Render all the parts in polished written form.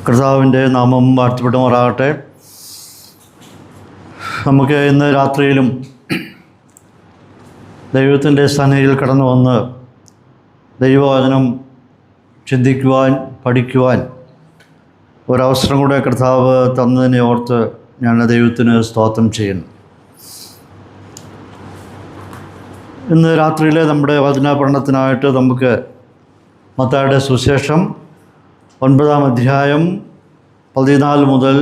കർത്താവിൻ്റെ നാമം വാഴ്ത്തപ്പെടുമാറാകട്ടെ. നമുക്ക് ഇന്ന് രാത്രിയിലും ദൈവത്തിൻ്റെ സന്നിധിയിൽ കടന്നു വന്ന് ദൈവവചനം ചിന്തിക്കുവാൻ, പഠിക്കുവാൻ ഒരവസരം കൂടെ കർത്താവ് തന്നതിനെ ഓർത്ത് ഞാൻ ദൈവത്തിന് സ്തോത്രം ചെയ്യുന്നു. ഇന്ന് രാത്രിയിലെ നമ്മുടെ വചന പഠനത്തിനായിട്ട് നമുക്ക് മത്തായിയുടെ സുവിശേഷം 9-ാം അധ്യായം 14 മുതൽ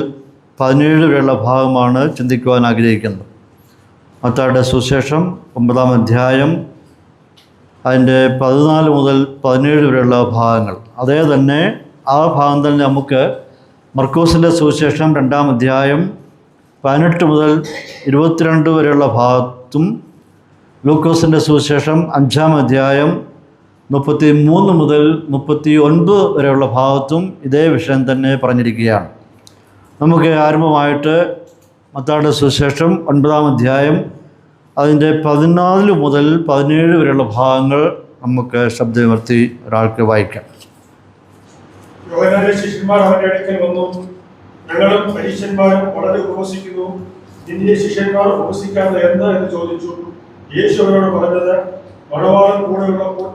17 വരെയുള്ള ഭാഗമാണ് ചിന്തിക്കുവാൻ ആഗ്രഹിക്കുന്നത്. മത്തായിയുടെ സുവിശേഷം 9-ാം അധ്യായം അതിൻ്റെ 14 മുതൽ 17 വരെയുള്ള ഭാഗങ്ങൾ. അതേ തന്നെ ആ ഭാഗം തന്നെ നമുക്ക് മർക്കോസിൻ്റെ സുവിശേഷം 2-ാം അധ്യായം 18 മുതൽ 22 വരെയുള്ള ഭാഗത്തും, ലൂക്കോസിൻ്റെ സുവിശേഷം 5-ാം അധ്യായം 33 മുതൽ 39 വരെയുള്ള ഭാഗത്തും ഇതേ വിഷയം തന്നെ പറഞ്ഞിരിക്കുകയാണ്. നമുക്ക് ആരംഭമായിട്ട് മത്തായിയുടെ സുവിശേഷം 9-ാം അധ്യായം അതിൻ്റെ 14 മുതൽ 17 വരെയുള്ള ഭാഗങ്ങൾ നമുക്ക് ശബ്ദമുയർത്തി ഒരാൾക്ക് വായിക്കാം. യോഹന്നാന്റെ ശിഷ്യന്മാർ അവന്റെ അടുക്കൽ വന്നു, ഞങ്ങളും പരീശന്മാരും വളരെ ഉപവസിക്കുന്നു, നിന്റെ ശിഷ്യന്മാർ ഉപവസിക്കാതെ എന്താ എന്ന് ചോദിച്ചു. യേശു അവരോട് പറഞ്ഞത്, മണവാളൻ കൂടെ ഉള്ളപ്പോൾ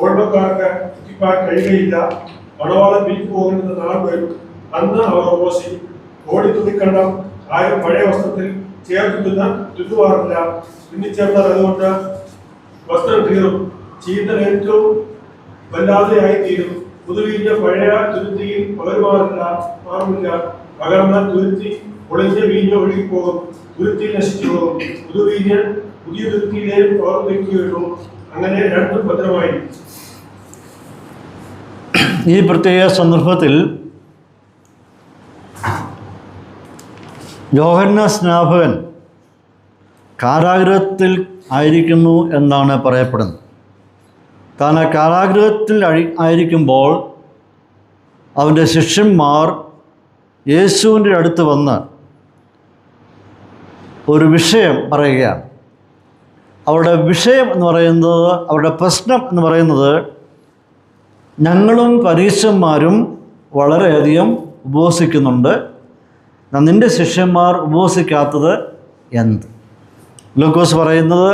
ഓർമ്മക്കാർക്ക് ദുഃഖിപ്പാൻ കഴിയുകയില്ല. മണവാളൻ വിരിച്ചു പോകുന്നത് നാൾ വരും, അന്ന് അവർ ഉപവസിക്കും. ഓടി തുണിക്കണ്ണം ആരും പഴയ വസ്ത്രത്തിൽ തുന്നുവാറില്ല. തുന്നിച്ചേർന്നാൽ അതുകൊണ്ട് വസ്ത്രം കീറും, ചീന്തൽ ഏറ്റവും വല്ലാതെ ആയിത്തീരും. പുതുവീഞ്ഞ പഴയ തുരുത്തിയിൽ മാറുമില്ല. പകർന്നാൽ തുരുത്തി ഒളിഞ്ഞ വീഞ്ഞ് ഒഴുകിപ്പോകും, തുരുത്തി നശിച്ചു പോകും. പുതുവീഞ്ഞ് പുതിയ തുരുത്തിയിലേയും പകർന്നു വയ്ക്കുകയുള്ളൂ. അങ്ങനെ രണ്ടും ഭദ്രമായി. ഈ പ്രത്യേക സന്ദർഭത്തിൽ യോഹന്നാൻ സ്നാപകൻ കാരാഗൃഹത്തിൽ ആയിരിക്കുന്നു എന്നാണ് പറയപ്പെടുന്നത്. താൻ ആ കാരാഗൃഹത്തിൽ ആയിരിക്കുമ്പോൾ അവൻ്റെ ശിഷ്യന്മാർ യേശുവിൻ്റെ അടുത്ത് വന്ന് ഒരു വിഷയം പറയുകയാണ്. അവരുടെ വിഷയം എന്ന് പറയുന്നത്, അവരുടെ പ്രശ്നം എന്ന് പറയുന്നത്, ഞങ്ങളും പരീശന്മാരും വളരെയധികം ഉപവസിക്കുന്നുണ്ട്, നിൻ്റെ ശിഷ്യന്മാർ ഉപവസിക്കാത്തത് എന്ത്? ലൂക്കോസ് പറയുന്നത്,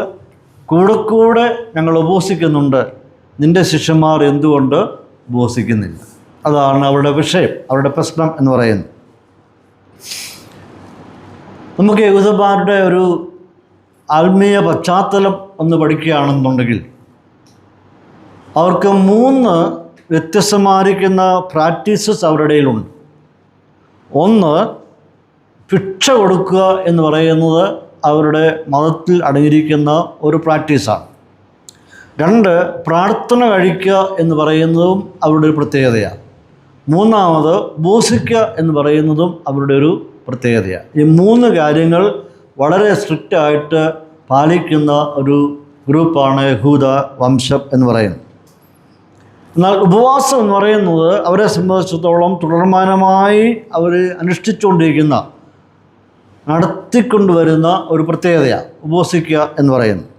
കൂടെ ഞങ്ങൾ ഉപവസിക്കുന്നുണ്ട്, നിൻ്റെ ശിഷ്യന്മാർ എന്തുകൊണ്ട് ഉപവസിക്കുന്നില്ല? അതാണ് അവരുടെ വിഷയം, അവരുടെ പ്രശ്നം എന്ന് പറയുന്നത്. നമുക്ക് യഹൂദന്മാരുടെ ഒരു ആത്മീയ പശ്ചാത്തലം ഒന്ന് പഠിക്കുകയാണെന്നുണ്ടെങ്കിൽ അവർക്ക് 3 വ്യത്യസ്തമായിരിക്കുന്ന പ്രാക്ടീസസ് അവരുടെ ഇടയിലുണ്ട്. ഒന്ന്, ഭിക്ഷ കൊടുക്കുക എന്ന് പറയുന്നത് അവരുടെ മതത്തിൽ അടങ്ങിയിരിക്കുന്ന ഒരു പ്രാക്ടീസാണ്. 2, പ്രാർത്ഥന കഴിക്കുക എന്ന് പറയുന്നതും അവരുടെ ഒരു പ്രത്യേകതയാണ്. 3, ഉപവസിക്കുക എന്ന് പറയുന്നതും അവരുടെ ഒരു പ്രത്യേകതയാണ്. ഈ 3 കാര്യങ്ങൾ വളരെ സ്ട്രിക്റ്റായിട്ട് പാലിക്കുന്ന ഒരു ഗ്രൂപ്പാണ് യഹൂദ വംശം എന്ന് പറയുന്നത്. എന്നാൽ ഉപവാസം എന്ന് പറയുന്നത് അവരെ സംബന്ധിച്ചിടത്തോളം തുടർമാനമായി അവർ അനുഷ്ഠിച്ചുകൊണ്ടിരിക്കുന്ന, നടത്തിക്കൊണ്ടുവരുന്ന ഒരു പ്രത്യേകതയാണ് ഉപവസിക്കുക എന്ന് പറയുന്നത്.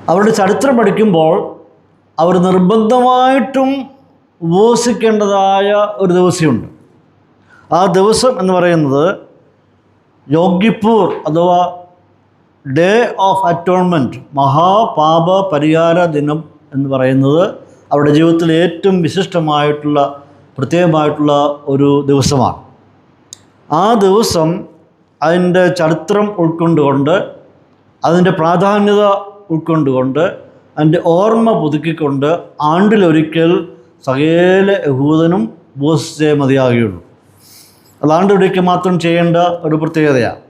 അവരുടെ ചരിത്രം പഠിക്കുമ്പോൾ അവർ നിർബന്ധമായിട്ടും ഉപവസിക്കേണ്ടതായ ഒരു ദിവസമുണ്ട്. ആ ദിവസം എന്ന് പറയുന്നത് യോഗ്യപ്പൂർ അഥവാ ഡേ ഓഫ് അറ്റോൺമെൻറ്റ്, മഹാപാപ പരിഹാര ദിനം എന്ന് പറയുന്നത് അവരുടെ ജീവിതത്തിൽ ഏറ്റവും വിശിഷ്ടമായിട്ടുള്ള, പ്രത്യേകമായിട്ടുള്ള ഒരു ദിവസമാണ്. ആ ദിവസം അതിൻ്റെ ചരിത്രം ഉൾക്കൊണ്ടുകൊണ്ട്, അതിൻ്റെ പ്രാധാന്യത ഉൾക്കൊണ്ടുകൊണ്ട്, അതിൻ്റെ ഓർമ്മ പുതുക്കിക്കൊണ്ട് ആണ്ടിലൊരിക്കൽ സകല യഹൂദനും ഉപവസിച്ചേ മതിയാകുകയുള്ളൂ. അത് ആണ്ടിലൊരിക്കൽ മാത്രം ചെയ്യേണ്ട ഒരു പ്രത്യേകതയാണ്.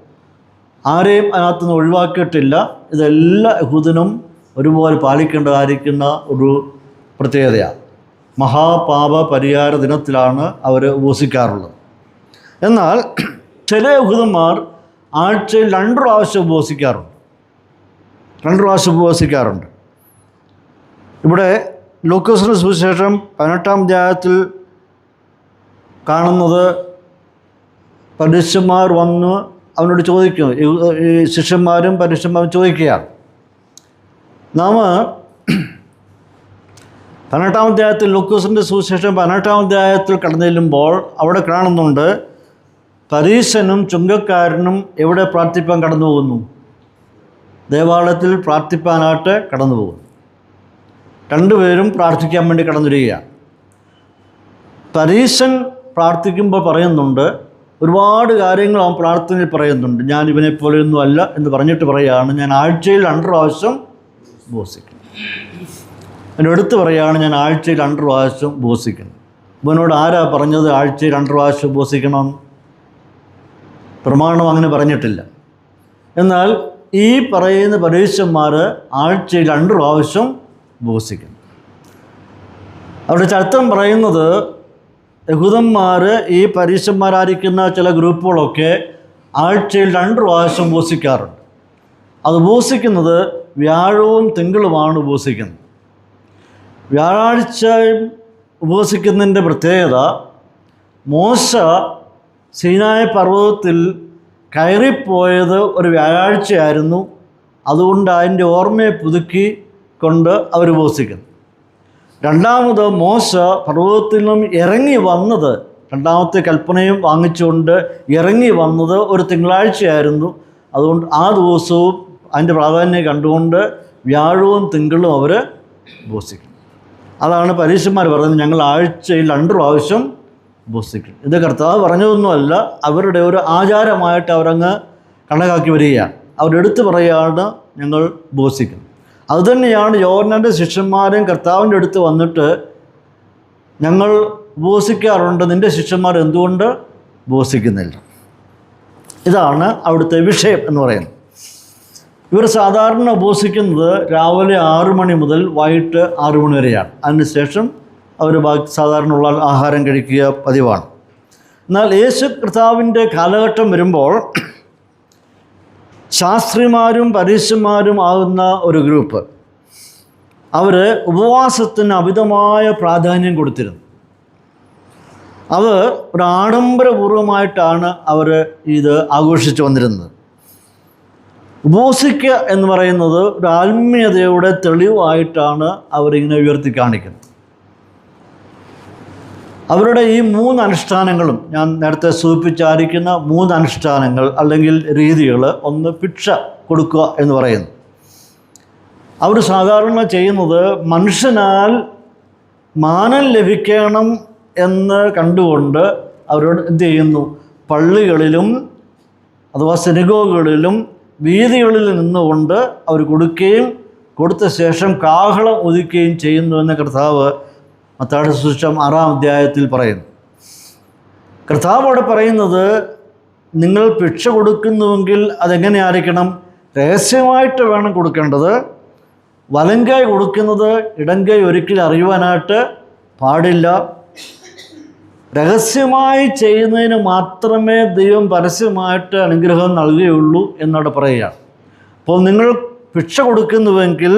ആരെയും അതിനകത്തുനിന്ന് ഒഴിവാക്കിയിട്ടില്ല. ഇതെല്ലാ യഹൂദനും ഒരുപോലെ പാലിക്കേണ്ടതായിരിക്കുന്ന ഒരു പ്രത്യേകതയാണ്. മഹാപാപ പരിഹാര ദിനത്തിലാണ് അവർ ഉപവസിക്കാറുള്ളത്. എന്നാൽ ചില യഹൂദന്മാർ ആഴ്ചയിൽ 2 പ്രാവശ്യം ഉപവസിക്കാറുണ്ട്. ഇവിടെ ലൂക്കോസിൻ്റെ സുവിശേഷം 18-ാം അധ്യായത്തിൽ കാണുന്നത്, പരീശന്മാർ വന്ന് അവനോട് ചോദിക്കുന്നു, ഈ ശിഷ്യന്മാരും പരീശന്മാരും ചോദിക്കുകയാണ്, നാം 18-ാം അധ്യായത്തിൽ ലൂക്കോസിൻ്റെ സുവിശേഷം 18-ാം അധ്യായത്തിൽ കടന്നു ചെല്ലുമ്പോൾ അവിടെ കാണുന്നുണ്ട് പരീശനും ചുങ്കക്കാരനും എവിടെ പ്രാർത്ഥിപ്പാൻ കടന്നു പോകുന്നു? ദേവാലയത്തിൽ പ്രാർത്ഥിപ്പാനായിട്ട് കടന്നു പോകുന്നു. രണ്ടുപേരും പ്രാർത്ഥിക്കാൻ വേണ്ടി കടന്നു വരികയാണ്. പരീശൻ പ്രാർത്ഥിക്കുമ്പോൾ പറയുന്നുണ്ട്, ഒരുപാട് കാര്യങ്ങൾ അവൻ പ്രാർത്ഥനയിൽ പറയുന്നുണ്ട്. ഞാൻ ഇവനെ പോലെയൊന്നും അല്ല എന്ന് പറഞ്ഞിട്ട് പറയുകയാണ്, ഞാൻ ആഴ്ചയിൽ 2 പ്രാവശ്യം ഉപവസിക്കും. എൻ്റെ അടുത്ത് പറയുകയാണ്, ഞാൻ ആഴ്ചയിൽ 2 പ്രാവശ്യം ഉപവസിക്കുന്നു. ഇവനോട് ആരാ പറഞ്ഞത് ആഴ്ചയിൽ 2 പ്രാവശ്യം ഉപവസിക്കണമെന്ന്? പ്രമാണം അങ്ങനെ പറഞ്ഞിട്ടില്ല. എന്നാൽ ഈ പറയുന്ന പരീശന്മാർ ആഴ്ചയിൽ 2 പ്രാവശ്യം ഉപവസിക്കുന്നു. അവിടെ ചരിത്രം പറയുന്നത് യഹൂദന്മാർ ഈ പരീശന്മാരായിരിക്കുന്ന ചില ഗ്രൂപ്പുകളൊക്കെ ആഴ്ചയിൽ 2 പ്രാവശ്യം ഉപവസിക്കാറുണ്ട്. അത് ഉപവസിക്കുന്നത് വ്യാഴവും തിങ്കളുമാണ് ഉപവസിക്കുന്നത്. വ്യാഴാഴ്ച ഉപവസിക്കുന്നതിൻ്റെ പ്രത്യേകത, മോശ സീനായി പർവ്വതത്തിൽ കയറിപ്പോയത് ഒരു വ്യാഴാഴ്ചയായിരുന്നു. അതുകൊണ്ട് അതിൻ്റെ ഓർമ്മയെ പുതുക്കി കൊണ്ട് അവർ ഉപവസിക്കുന്നു. രണ്ടാമത് മോശ പർവ്വതത്തിൽ നിന്നും ഇറങ്ങി വന്നത്, 2ാമത്തെ കൽപ്പനയും വാങ്ങിച്ചുകൊണ്ട് ഇറങ്ങി വന്നത് ഒരു തിങ്കളാഴ്ചയായിരുന്നു. അതുകൊണ്ട് ആ ദിവസവും അതിൻ്റെ പ്രാധാന്യം കണ്ടുകൊണ്ട് വ്യാഴവും തിങ്കളും അവർ ഉപവസിക്കും. അതാണ് പരീശന്മാർ പറയുന്നത്, ഞങ്ങൾ ആഴ്ചയിൽ 2 പ്രാവശ്യം ഉപവസിക്കും. ഇത് കർത്താവ് പറഞ്ഞതൊന്നുമല്ല, അവരുടെ ഒരു ആചാരമായിട്ട് അവരങ്ങ് കണക്കാക്കി വരികയാണ്. അവരെടുത്ത് പറയുകയാണ് ഞങ്ങൾ ഉപവസിക്കും. അതുതന്നെയാണ് യോഹന്നാൻ്റെ ശിഷ്യന്മാരും കർത്താവിൻ്റെ അടുത്ത് വന്നിട്ട് ഞങ്ങൾ ഉപവസിക്കാറുണ്ട്, നിൻ്റെ ശിഷ്യന്മാർ എന്തുകൊണ്ട് ഉപവസിക്കുന്നില്ല? ഇതാണ് അവിടുത്തെ വിഷയം എന്ന് പറയുന്നത്. ഇവർ സാധാരണ ഉപവസിക്കുന്നത് രാവിലെ 6 മണി മുതൽ വൈകിട്ട് 6 മണി വരെയാണ്. അതിനുശേഷം അവർ സാധാരണ ഉള്ള ആഹാരം കഴിക്കുക പതിവാണ്. എന്നാൽ യേശു കർത്താവിൻ്റെ കാലഘട്ടം വരുമ്പോൾ ശാസ്ത്രിമാരും പരീശന്മാരും ആകുന്ന ഒരു ഗ്രൂപ്പ്, അവർ ഉപവാസത്തിന് അമിതമായ പ്രാധാന്യം കൊടുത്തിരുന്നു. അത് ഒരു ആഡംബരപൂർവമായിട്ടാണ് അവർ ഇത് ആഘോഷിച്ചു വന്നിരുന്നത്. ഉപവസിക്കുക എന്ന് പറയുന്നത് ഒരു ആത്മീയതയുടെ തെളിവായിട്ടാണ് അവരിങ്ങനെ ഉയർത്തി കാണിക്കുന്നത്. അവരുടെ ഈ 3 അനുഷ്ഠാനങ്ങളും, ഞാൻ നേരത്തെ സൂചിപ്പിച്ചായിരിക്കുന്ന 3 അനുഷ്ഠാനങ്ങൾ അല്ലെങ്കിൽ രീതികൾ, ഒന്ന് ഭിക്ഷ കൊടുക്കുക എന്ന് പറയുന്നു. അവർ സാധാരണ ചെയ്യുന്നത് മനുഷ്യനാൽ മാനം ലഭിക്കണം എന്ന് കണ്ടുകൊണ്ട് അവരോട് എന്ത് ചെയ്യുന്നു, പള്ളികളിലും അഥവാ സിനഗോഗുകളിലും വീതികളിൽ നിന്നുകൊണ്ട് അവർ കൊടുക്കുകയും കൊടുത്ത ശേഷം കാഹളം ഉദിക്കുകയും ചെയ്യുന്നു എന്ന് കർത്താവ് മത്തായിയുടെ സുവിശേഷം 6-ാം അധ്യായത്തിൽ പറയുന്നു. കർത്താവ് അവിടെ പറയുന്നത്, നിങ്ങൾ ഭിക്ഷ കൊടുക്കുന്നുവെങ്കിൽ അതെങ്ങനെയായിരിക്കണം? രഹസ്യമായിട്ട് വേണം കൊടുക്കേണ്ടത്. വലങ്കൈ കൊടുക്കുന്നത് ഇടങ്കൈ ഒരിക്കലും അറിയുവാനായിട്ട് പാടില്ല. രഹസ്യമായി ചെയ്യുന്നതിന് മാത്രമേ ദൈവം പരസ്യമായിട്ട് അനുഗ്രഹം നൽകുകയുള്ളൂ എന്നവിടെ പറയുകയാണ്. അപ്പോൾ നിങ്ങൾ ഭിക്ഷ കൊടുക്കുന്നുവെങ്കിൽ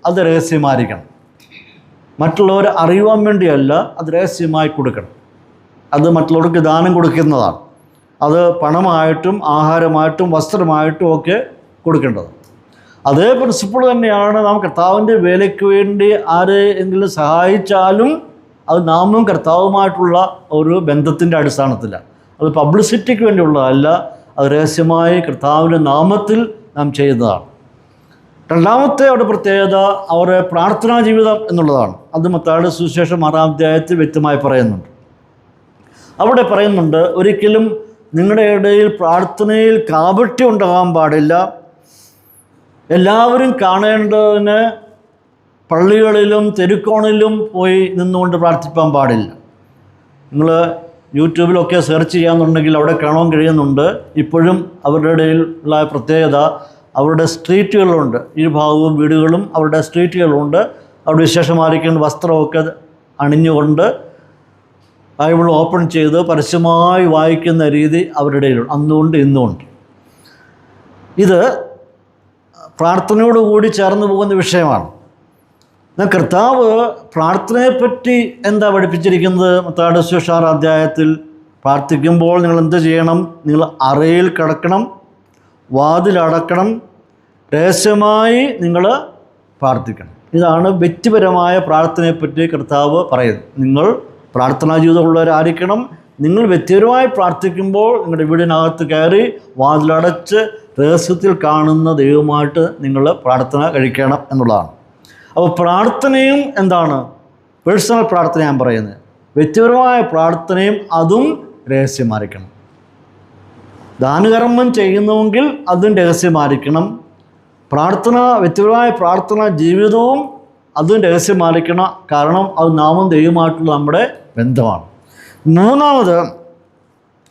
അത് രഹസ്യമായിരിക്കണം. മറ്റുള്ളവർ അറിയുവാൻ വേണ്ടിയല്ല, അത് രഹസ്യമായി കൊടുക്കണം. അത് മറ്റുള്ളവർക്ക് ദാനം കൊടുക്കുന്നതാണ്. അത് പണമായിട്ടും ആഹാരമായിട്ടും വസ്ത്രമായിട്ടും ഒക്കെ കൊടുക്കേണ്ടതാണ്. അതേ പ്രിൻസിപ്പിൾ തന്നെയാണ് നാം കർത്താവിൻ്റെ വേലയ്ക്ക് വേണ്ടി ആരെയെങ്കിലും സഹായിച്ചാലും അത് നാമും കർത്താവുമായിട്ടുള്ള ഒരു ബന്ധത്തിൻ്റെ അടിസ്ഥാനത്തിലാണ്. അത് പബ്ലിസിറ്റിക്ക് വേണ്ടിയുള്ളതല്ല, അത് രഹസ്യമായി കർത്താവിൻ്റെ നാമത്തിൽ നാം ചെയ്യുന്നതാണ്. രണ്ടാമത്തെ അവിടെ പ്രത്യേകത അവരുടെ പ്രാർത്ഥനാ ജീവിതം എന്നുള്ളതാണ്. അത് മത്തായിയുടെ സുവിശേഷം 6-ാം അധ്യായത്തിൽ വ്യക്തമായി പറയുന്നുണ്ട്. അവിടെ പറയുന്നുണ്ട്, ഒരിക്കലും നിങ്ങളുടെ ഇടയിൽ പ്രാർത്ഥനയിൽ കാപട്യം ഉണ്ടാകാൻ പാടില്ല. എല്ലാവരും കാണേണ്ടതിന് പള്ളികളിലും തെരുക്കോണിലും പോയി നിന്നുകൊണ്ട് പ്രാർത്ഥിക്കാൻ പാടില്ല. നിങ്ങൾ യൂട്യൂബിലൊക്കെ സെർച്ച് ചെയ്യാമെന്നുണ്ടെങ്കിൽ അവിടെ കാണാൻ കഴിയുന്നുണ്ട്. ഇപ്പോഴും അവരുടെ ഇടയിലുള്ള പ്രത്യേകത, അവരുടെ സ്ട്രീറ്റുകളുണ്ട്. ഇരുഭാഗവും വീടുകളും അവരുടെ സ്ട്രീറ്റുകളുണ്ട്. അവിടെ വിശേഷമായിരിക്കുന്ന വസ്ത്രമൊക്കെ അണിഞ്ഞുകൊണ്ട് ബൈബിൾ ഓപ്പൺ ചെയ്ത് പരസ്യമായി വായിക്കുന്ന രീതി അവരുടെ ഇടയിലുണ്ട്. അന്നുകൊണ്ട് ഇന്നുമുണ്ട്. ഇത് പ്രാർത്ഥനയോടുകൂടി ചേർന്ന് പോകുന്ന വിഷയമാണ്. എന്നാൽ കർത്താവ് പ്രാർത്ഥനയെപ്പറ്റി എന്താ പഠിപ്പിച്ചിരിക്കുന്നത്? മത്തായിയുടെ സുവിശേഷം 6-ാം അധ്യായത്തിൽ പ്രാർത്ഥിക്കുമ്പോൾ നിങ്ങൾ എന്ത് ചെയ്യണം? നിങ്ങൾ അറയിൽ കിടക്കണം, വാതിലടക്കണം, രഹസ്യമായി നിങ്ങൾ പ്രാർത്ഥിക്കണം. ഇതാണ് വ്യക്തിപരമായ പ്രാർത്ഥനയെപ്പറ്റി കർത്താവ് പറയുന്നത്. നിങ്ങൾ പ്രാർത്ഥനാ ജീവിതമുള്ളവരായിരിക്കണം. നിങ്ങൾ വ്യക്തിപരമായി പ്രാർത്ഥിക്കുമ്പോൾ നിങ്ങളുടെ വീടിനകത്ത് കയറി വാതിലടച്ച് രഹസ്യത്തിൽ കാണുന്ന ദൈവമായിട്ട് നിങ്ങൾ പ്രാർത്ഥന കഴിക്കണം എന്നുള്ളതാണ്. അപ്പോൾ പ്രാർത്ഥനയും എന്താണ്? പേഴ്സണൽ പ്രാർത്ഥന ഞാൻ പറയുന്നത്. വ്യക്തിപരമായ പ്രാർത്ഥനയും അതും രഹസ്യമായിരിക്കണം. ദാനകർമ്മം ചെയ്യുന്നുവെങ്കിൽ അതും രഹസ്യമായിരിക്കണം. പ്രാർത്ഥന, വ്യക്തിപരമായ പ്രാർത്ഥന ജീവിതവും അതും രഹസ്യമായിരിക്കണം. കാരണം അത് നാമും ദൈവമായിട്ടുള്ള നമ്മുടെ ബന്ധമാണ്. മൂന്നാമത്,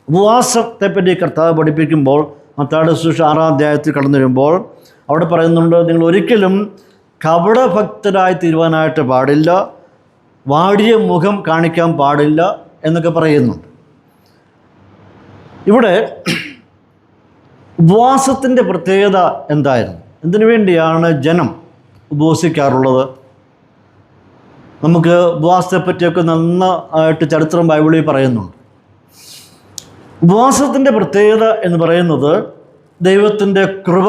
ഉപവാസത്തെപ്പറ്റി കർത്താവ് പഠിപ്പിക്കുമ്പോൾ മത്തായിയുടെ സുവിശേഷം 6-ാം അധ്യായത്തിൽ കടന്നു വരുമ്പോൾ അവിടെ പറയുന്നുണ്ട്, നിങ്ങൾ ഒരിക്കലും കപടഭക്തരായി തീരുവാനായിട്ട് പാടില്ല, വാടിയ മുഖം കാണിക്കാൻ പാടില്ല എന്നൊക്കെ പറയുന്നുണ്ട്. ഇവിടെ ഉപവാസത്തിൻ്റെ പ്രത്യേകത എന്തായിരുന്നു? എന്തിനു വേണ്ടിയാണ് ജനം ഉപവസിക്കാറുള്ളത്? നമുക്ക് ഉപവാസത്തെപ്പറ്റിയൊക്കെ നന്നായിട്ട് ചരിത്രം ബൈബിളിൽ പറയുന്നുണ്ട്. ഉപവാസത്തിൻ്റെ പ്രത്യേകത എന്ന് പറയുന്നത് ദൈവത്തിൻ്റെ കൃപ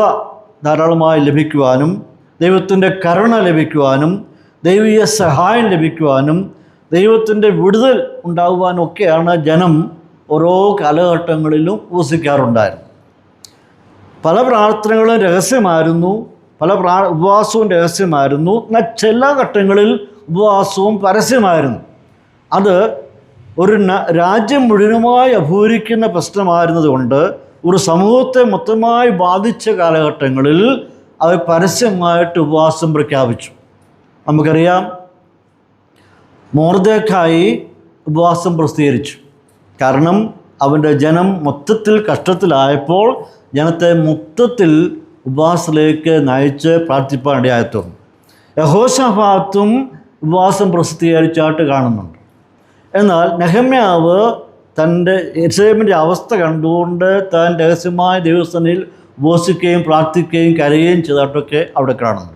ധാരാളമായി ലഭിക്കുവാനും, ദൈവത്തിൻ്റെ കരുണ ലഭിക്കുവാനും, ദൈവീയ സഹായം ലഭിക്കുവാനും, ദൈവത്തിൻ്റെ വിടുതൽ ഉണ്ടാകുവാനും ഒക്കെയാണ് ജനം ഓരോ കാലഘട്ടങ്ങളിലും ഉപവസിക്കാറുണ്ടായിരുന്നു. പല പ്രാർത്ഥനകളും രഹസ്യമായിരുന്നു, പല ഉപവാസവും രഹസ്യമായിരുന്നു. എന്നാൽ ചില ഘട്ടങ്ങളിൽ ഉപവാസവും പരസ്യമായിരുന്നു. അത് ഒരു രാജ്യം മുഴുവനുമായി അഭിമുഖീകരിക്കുന്ന പ്രശ്നമായിരുന്നതുകൊണ്ട് ഒരു സമൂഹത്തെ മൊത്തമായി ബാധിച്ച കാലഘട്ടങ്ങളിൽ അവർ പരസ്യമായിട്ട് ഉപവാസം പ്രഖ്യാപിച്ചു. നമുക്കറിയാം, മൊർദെഖായി ഉപവാസം പ്രസിദ്ധീകരിച്ചു. കാരണം അവൻ്റെ ജനം മൊത്തത്തിൽ കഷ്ടത്തിലായപ്പോൾ ജനത്തെ മൊത്തത്തിൽ ഉപവാസത്തിലേക്ക് നയിച്ച് പ്രാർത്ഥിപ്പാൻ ഇടയായിത്തീർന്നു. യഹോശാഫാത്തും ഉപവാസം പ്രസിദ്ധീകരിച്ചായിട്ട് കാണുന്നുണ്ട്. എന്നാൽ നെഹമ്യാവ് തൻ്റെ യെരൂശലേമിൻ്റെ അവസ്ഥ കണ്ടുകൊണ്ട് താൻ രഹസ്യമായ ദൈവസന്നിധിയിൽ ഉപവസിക്കുകയും പ്രാർത്ഥിക്കുകയും കരയുകയും ചെയ്തിട്ടൊക്കെ അവിടെ കാണുന്നു.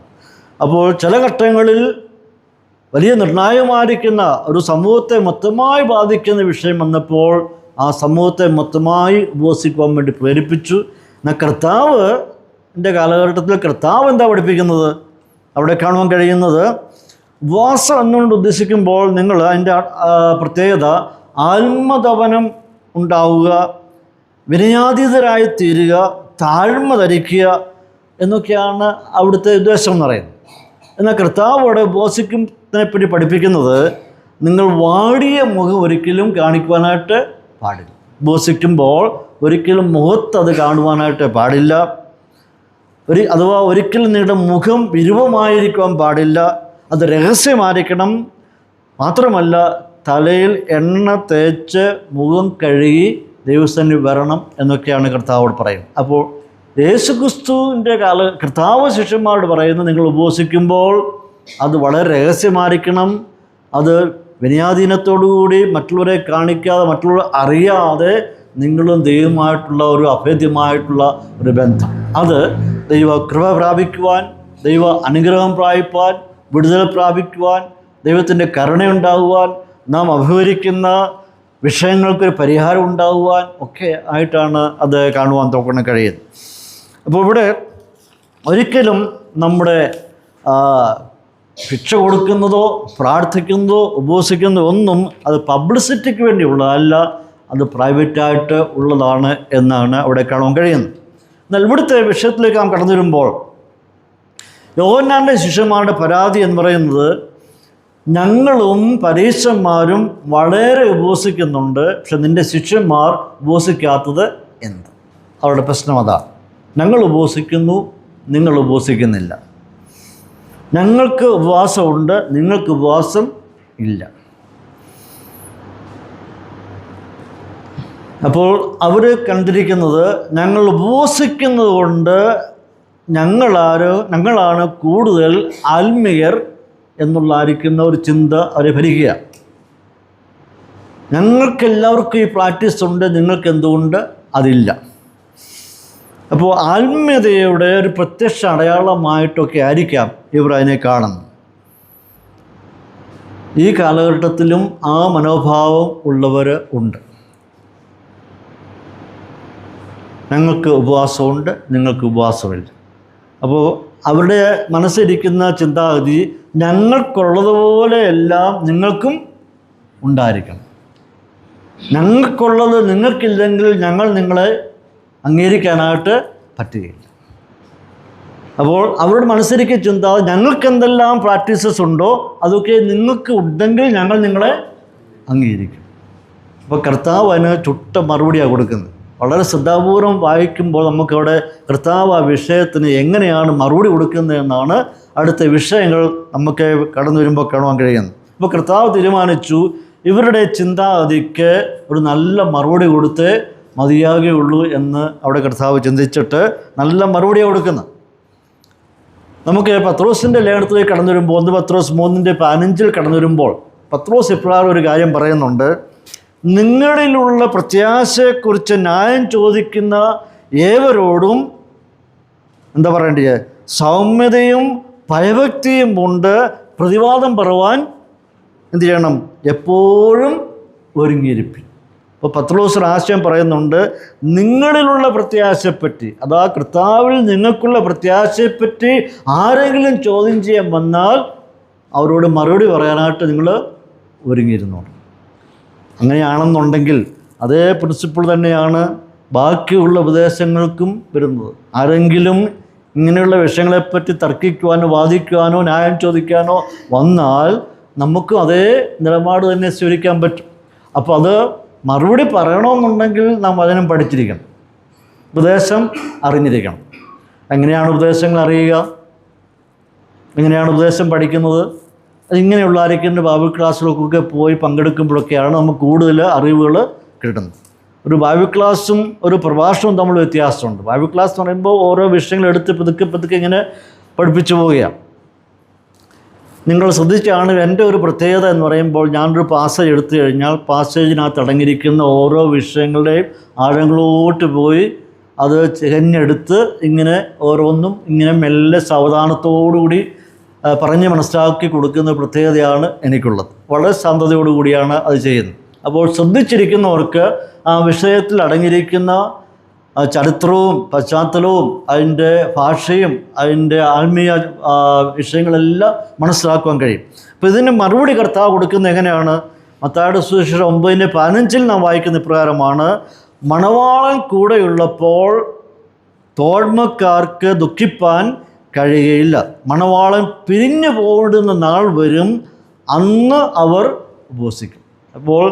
അപ്പോൾ ചില ഘട്ടങ്ങളിൽ വലിയ നിർണായകമായിരിക്കുന്ന ഒരു സമൂഹത്തെ മൊത്തമായി ബാധിക്കുന്ന വിഷയം വന്നപ്പോൾ ആ സമൂഹത്തെ മൊത്തമായി ഉപവസിക്കുവാൻ വേണ്ടി പ്രേരിപ്പിച്ചു. എന്നാൽ കർത്താവിൻ്റെ കാലഘട്ടത്തിൽ കർത്താവ് എന്താ പഠിപ്പിക്കുന്നത്? അവിടെ കാണുവാൻ കഴിയുന്നത്, ഉപവാസം എന്നുകൊണ്ട് ഉദ്ദേശിക്കുമ്പോൾ നിങ്ങൾ അതിൻ്റെ പ്രത്യേകത ആത്മതപനം ഉണ്ടാവുക, വിനയാതീതരായി തീരുക, താഴ്മ ധരിക്കുക എന്നൊക്കെയാണ് അവിടുത്തെ ഉദ്ദേശം എന്ന് പറയുന്നത്. എന്നാൽ കർത്താവ് അവിടെ ഉപവാസിക്കുന്നതിനെപ്പറ്റി പഠിപ്പിക്കുന്നത്, നിങ്ങൾ വാടിയ മുഖം ഒരിക്കലും കാണിക്കുവാനായിട്ട് പാടില്ല. ഉപവസിക്കുമ്പോൾ ഒരിക്കലും മുഖത്തത് കാണുവാനായിട്ട് പാടില്ല. അഥവാ ഒരിക്കലും നിങ്ങളുടെ മുഖം വിരൂപമായിരിക്കുവാൻ പാടില്ല. അത് രഹസ്യമായിരിക്കണം. മാത്രമല്ല, തലയിൽ എണ്ണ തേച്ച് മുഖം കഴുകി ദൈവസന്നിധി വരണം എന്നൊക്കെയാണ് കർത്താവോട് പറയുന്നത്. അപ്പോൾ യേശുക്രിസ്തുവിൻ്റെ കർത്താവ് ശിഷ്യന്മാരോട് പറയുന്നത്, നിങ്ങൾ ഉപവസിക്കുമ്പോൾ അത് വളരെ രഹസ്യമായിരിക്കണം. അത് വിനയാധീനത്തോടുകൂടി മറ്റുള്ളവരെ കാണിക്കാതെ, മറ്റുള്ളവർ അറിയാതെ നിങ്ങളും ദൈവമായിട്ടുള്ള ഒരു അഭേദ്യമായിട്ടുള്ള ഒരു ബന്ധം, അത് ദൈവ കൃപ പ്രാപിക്കുവാൻ, ദൈവ അനുഗ്രഹം പ്രാപിപ്പാൻ, വിടുതൽ പ്രാപിക്കുവാൻ, ദൈവത്തിൻ്റെ കരുണയുണ്ടാകുവാൻ, നാം അഭിമുഖീകരിക്കുന്ന വിഷയങ്ങൾക്കൊരു പരിഹാരം ഉണ്ടാകുവാൻ ഒക്കെ ആയിട്ടാണ് അത് കാണുവാൻ തോക്കണം കഴിയുന്നത്. അപ്പോൾ ഇവിടെ ഒരിക്കലും നമ്മുടെ ഭിക്ഷ കൊടുക്കുന്നതോ പ്രാർത്ഥിക്കുന്നതോ ഉപവസിക്കുന്നതോ ഒന്നും അത് പബ്ലിസിറ്റിക്ക് വേണ്ടിയുള്ളതല്ല, അത് പ്രൈവറ്റായിട്ട് ഉള്ളതാണ് എന്നാണ് അവിടെ കാണാൻ കഴിയുന്നത്. എന്നാൽ ഇവിടുത്തെ വിഷയത്തിലേക്ക് നാം കടന്നു വരുമ്പോൾ, യോഹന്നാൻ്റെ ശിഷ്യന്മാരുടെ പരാതി എന്ന് പറയുന്നത്, ഞങ്ങളും പരീശന്മാരും വളരെ ഉപവസിക്കുന്നുണ്ട്, പക്ഷെ നിൻ്റെ ശിഷ്യന്മാർ ഉപവസിക്കാത്തത് എന്ത്? അവരുടെ പ്രശ്നം അതാണ്. ഞങ്ങൾ ഉപവസിക്കുന്നു, നിങ്ങൾ ഉപവസിക്കുന്നില്ല. ഞങ്ങൾക്ക് ഉപവാസമുണ്ട്, നിങ്ങൾക്ക് ഉപവാസം ഇല്ല. അപ്പോൾ അവർ കണ്ടിരിക്കുന്നത്, ഞങ്ങൾ ഉപവസിക്കുന്നത് കൊണ്ട് ഞങ്ങളാണ് കൂടുതൽ ആത്മീയർ എന്നുള്ളായിരിക്കുന്ന ഒരു ചിന്ത അവരെ ഭരിക്കുക. ഞങ്ങൾക്കെല്ലാവർക്കും ഈ പ്രാക്ടീസ് ഉണ്ട്, നിങ്ങൾക്ക് എന്തുകൊണ്ട് അതില്ല? അപ്പോൾ ആത്മീയതയുടെ ഒരു പ്രത്യക്ഷ അടയാളമായിട്ടൊക്കെ ആയിരിക്കാം ഇവർ അതിനെ കാണുന്നത്. ഈ കാലഘട്ടത്തിലും ആ മനോഭാവം ഉള്ളവർ ഉണ്ട്. ഞങ്ങൾക്ക് ഉപവാസമുണ്ട്, നിങ്ങൾക്ക് ഉപവാസമില്ല. അപ്പോൾ അവരുടെ മനസ്സിരിക്കുന്ന ചിന്താഗതി ഞങ്ങൾക്കുള്ളതുപോലെയെല്ലാം നിങ്ങൾക്കും ഉണ്ടായിരിക്കണം. ഞങ്ങൾക്കുള്ളത് നിങ്ങൾക്കില്ലെങ്കിൽ ഞങ്ങൾ നിങ്ങളെ അംഗീകരിക്കാനായിട്ട് പറ്റുകയില്ല. അപ്പോൾ അവരുടെ മനസ്സിലേക്ക് ചിന്ത ഞങ്ങൾക്ക് എന്തെല്ലാം പ്രാക്ടീസസ് ഉണ്ടോ അതൊക്കെ നിങ്ങൾക്ക് ഉണ്ടെങ്കിൽ ഞങ്ങൾ നിങ്ങളെ അംഗീകരിക്കും. അപ്പോൾ കർത്താവ് അതിന് ചുട്ട മറുപടിയാണ് കൊടുക്കുന്നത്. വളരെ ശ്രദ്ധാപൂർവം വായിക്കുമ്പോൾ നമുക്കവിടെ കർത്താവ് ആ വിഷയത്തിന് എങ്ങനെയാണ് മറുപടി കൊടുക്കുന്നതെന്നാണ് അടുത്ത വിഷയങ്ങൾ നമുക്ക് കടന്നു വരുമ്പോൾ കാണുവാൻ കഴിയുന്നത്. അപ്പോൾ കർത്താവ് തീരുമാനിച്ചു ഇവരുടെ ചിന്താഗതിക്ക് ഒരു നല്ല മറുപടി കൊടുത്തേ മതിയാകുകയുള്ളൂ എന്ന് അവിടെ കർത്താവ് ചിന്തിച്ചിട്ട് നല്ല മറുപടിയാണ് കൊടുക്കുന്നത്. നമുക്ക് പത്രോസിൻ്റെ ലേഖനത്തിലേക്ക് കടന്നു വരുമ്പോൾ 1 പത്രോസ് 3:15 കടന്നു വരുമ്പോൾ പത്രോസ് ഇപ്രകാരം ഒരു കാര്യം പറയുന്നുണ്ട്. നിങ്ങളിലുള്ള പ്രത്യാശയെക്കുറിച്ച് ന്യായം ചോദിക്കുന്ന ഏവരോടും എന്താ പറയേണ്ടത്, സൗമ്യതയും ഭയഭക്തിയും കൊണ്ട് പ്രതിവാദം പറയുവാൻ എന്ത് ചെയ്യണം, എപ്പോഴും ഒരുങ്ങിയിരിപ്പിൻ. അപ്പോൾ പത്രോസ് ഒരു ആശയം പറയുന്നുണ്ട്, നിങ്ങളിലുള്ള പ്രത്യാശയെപ്പറ്റി, അതാ കർത്താവിൽ നിങ്ങൾക്കുള്ള പ്രത്യാശയെപ്പറ്റി ആരെങ്കിലും ചോദ്യം ചെയ്യാൻ വന്നാൽ അവരോട് മറുപടി പറയാനായിട്ട് നിങ്ങൾ ഒരുങ്ങിയിരുന്നോളൂ. അങ്ങനെയാണെന്നുണ്ടെങ്കിൽ അതേ പ്രിൻസിപ്പിൾ തന്നെയാണ് ബാക്കിയുള്ള ഉപദേശങ്ങൾക്കും വരുന്നത്. ആരെങ്കിലും ഇങ്ങനെയുള്ള വിഷയങ്ങളെപ്പറ്റി തർക്കിക്കുവാനോ വാദിക്കുവാനോ ന്യായം ചോദിക്കാനോ വന്നാൽ നമുക്കും അതേ നിലപാട് തന്നെ സ്വീകരിക്കാൻ പറ്റും. അപ്പോൾ അത് മറുപടി പറയണമെന്നുണ്ടെങ്കിൽ നാം വചനം പഠിച്ചിരിക്കണം, ഉപദേശം അറിഞ്ഞിരിക്കണം. എങ്ങനെയാണ് ഉപദേശങ്ങൾ അറിയുക, എങ്ങനെയാണ് ഉപദേശം പഠിക്കുന്നത്? ഇങ്ങനെയുള്ള ആരൊക്കെ ബൈബിൾ ക്ലാസ്സിലൊക്കെ പോയി പങ്കെടുക്കുമ്പോഴൊക്കെയാണ് നമുക്ക് കൂടുതൽ അറിവുകൾ കിട്ടുന്നത്. ഒരു ബൈബിൾ ക്ലാസ്സും ഒരു പ്രഭാഷണവും തമ്മിൽ വ്യത്യാസമുണ്ട്. ബൈബിൾ ക്ലാസ് എന്ന് പറയുമ്പോൾ ഓരോ വിഷയങ്ങൾ എടുത്ത് പതുക്കെ ഇങ്ങനെ പഠിപ്പിച്ചു പോവുകയാണ്. നിങ്ങൾ ശ്രദ്ധിച്ചാണ് എൻ്റെ ഒരു പ്രത്യേകത എന്ന് പറയുമ്പോൾ ഞാനൊരു പാസേജ് എടുത്തു കഴിഞ്ഞാൽ പാസേജിനകത്ത് അടങ്ങിയിരിക്കുന്ന ഓരോ വിഷയങ്ങളുടെയും ആഴങ്ങളോട്ട് പോയി അത് തികഞ്ഞെടുത്ത് ഇങ്ങനെ ഓരോന്നും ഇങ്ങനെ മെല്ലെ സാവധാനത്തോടുകൂടി പറഞ്ഞ് മനസ്സിലാക്കി കൊടുക്കുന്ന പ്രത്യേകതയാണ് എനിക്കുള്ളത്. വളരെ ശാന്തതയോടുകൂടിയാണ് അത് ചെയ്യുന്നത്. അപ്പോൾ ശ്രദ്ധിച്ചിരിക്കുന്നവർക്ക് ആ വിഷയത്തിൽ അടങ്ങിയിരിക്കുന്ന ചരിത്രവും പശ്ചാത്തലവും അതിൻ്റെ ഭാഷയും അതിൻ്റെ ആത്മീയ വിഷയങ്ങളെല്ലാം മനസ്സിലാക്കുവാൻ കഴിയും. അപ്പോൾ ഇതിന് മറുപടി കർത്താവ് കൊടുക്കുന്നത് എങ്ങനെയാണ്? മത്തായിയുടെ സുവിശേഷം 9:15 നാം വായിക്കുന്ന ഇപ്രകാരമാണ്, മണവാളൻ കൂടെയുള്ളപ്പോൾ തോഴ്മക്കാർക്ക് ദുഃഖിപ്പാൻ കഴിയുകയില്ല. മണവാളൻ പിരിഞ്ഞു പോകേണ്ടുന്ന നാൾ വരും, അന്ന് അവർ ഉപവസിക്കും. അപ്പോൾ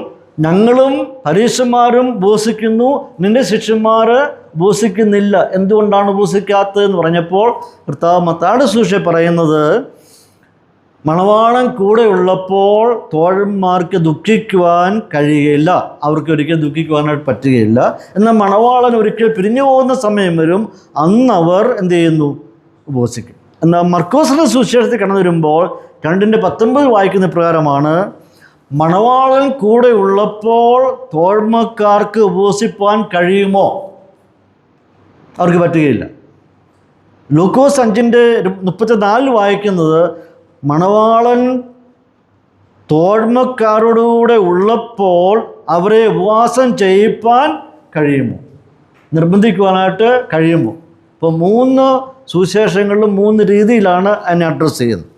ഞങ്ങളും പരീക്ഷന്മാരും ഉപവസിക്കുന്നു, നിന്റെ ശിഷ്യന്മാർ ഉപവസിക്കുന്നില്ല. എന്തുകൊണ്ടാണ് ഉപവസിക്കാത്തതെന്ന് പറഞ്ഞപ്പോൾ കർത്താവ് മത്തായിയുടെ സുവിശേഷം പറയുന്നത്, മണവാളൻ കൂടെ ഉള്ളപ്പോൾ തോഴന്മാർക്ക് ദുഃഖിക്കുവാൻ കഴിയുകയില്ല, അവർക്ക് ഒരിക്കലും ദുഃഖിക്കുവാനായിട്ട് പറ്റുകയില്ല. എന്നാൽ മണവാളൻ ഒരിക്കൽ പിരിഞ്ഞു പോകുന്ന സമയം വരും, അന്ന് അവർ എന്ത് ചെയ്യുന്നു, ഉപവസിക്കും. എന്നാൽ മർക്കോസിൻ്റെ സുവിശേഷത്തിൽ കടന്നു വരുമ്പോൾ 2:19 വായിക്കുന്ന പ്രകാരമാണ്, മണവാളൻ കൂടെ ഉള്ളപ്പോൾ തോഴ്മക്കാർക്ക് ഉപവസിപ്പാൻ കഴിയുമോ? അവർക്ക് പറ്റുകയില്ല. ലൂക്കോസ് 5:34 വായിക്കുന്നത്, മണവാളൻ തോഴ്മക്കാരോടുകൂടെ ഉള്ളപ്പോൾ അവരെ ഉപവാസം ചെയ്യിപ്പാൻ കഴിയുമോ, നിർബന്ധിക്കുവാനായിട്ട് കഴിയുമോ? ഇപ്പോൾ 3 സുവിശേഷങ്ങളിലും 3 രീതിയിലാണ് അതിനെ അഡ്രസ്സ് ചെയ്യുന്നത്.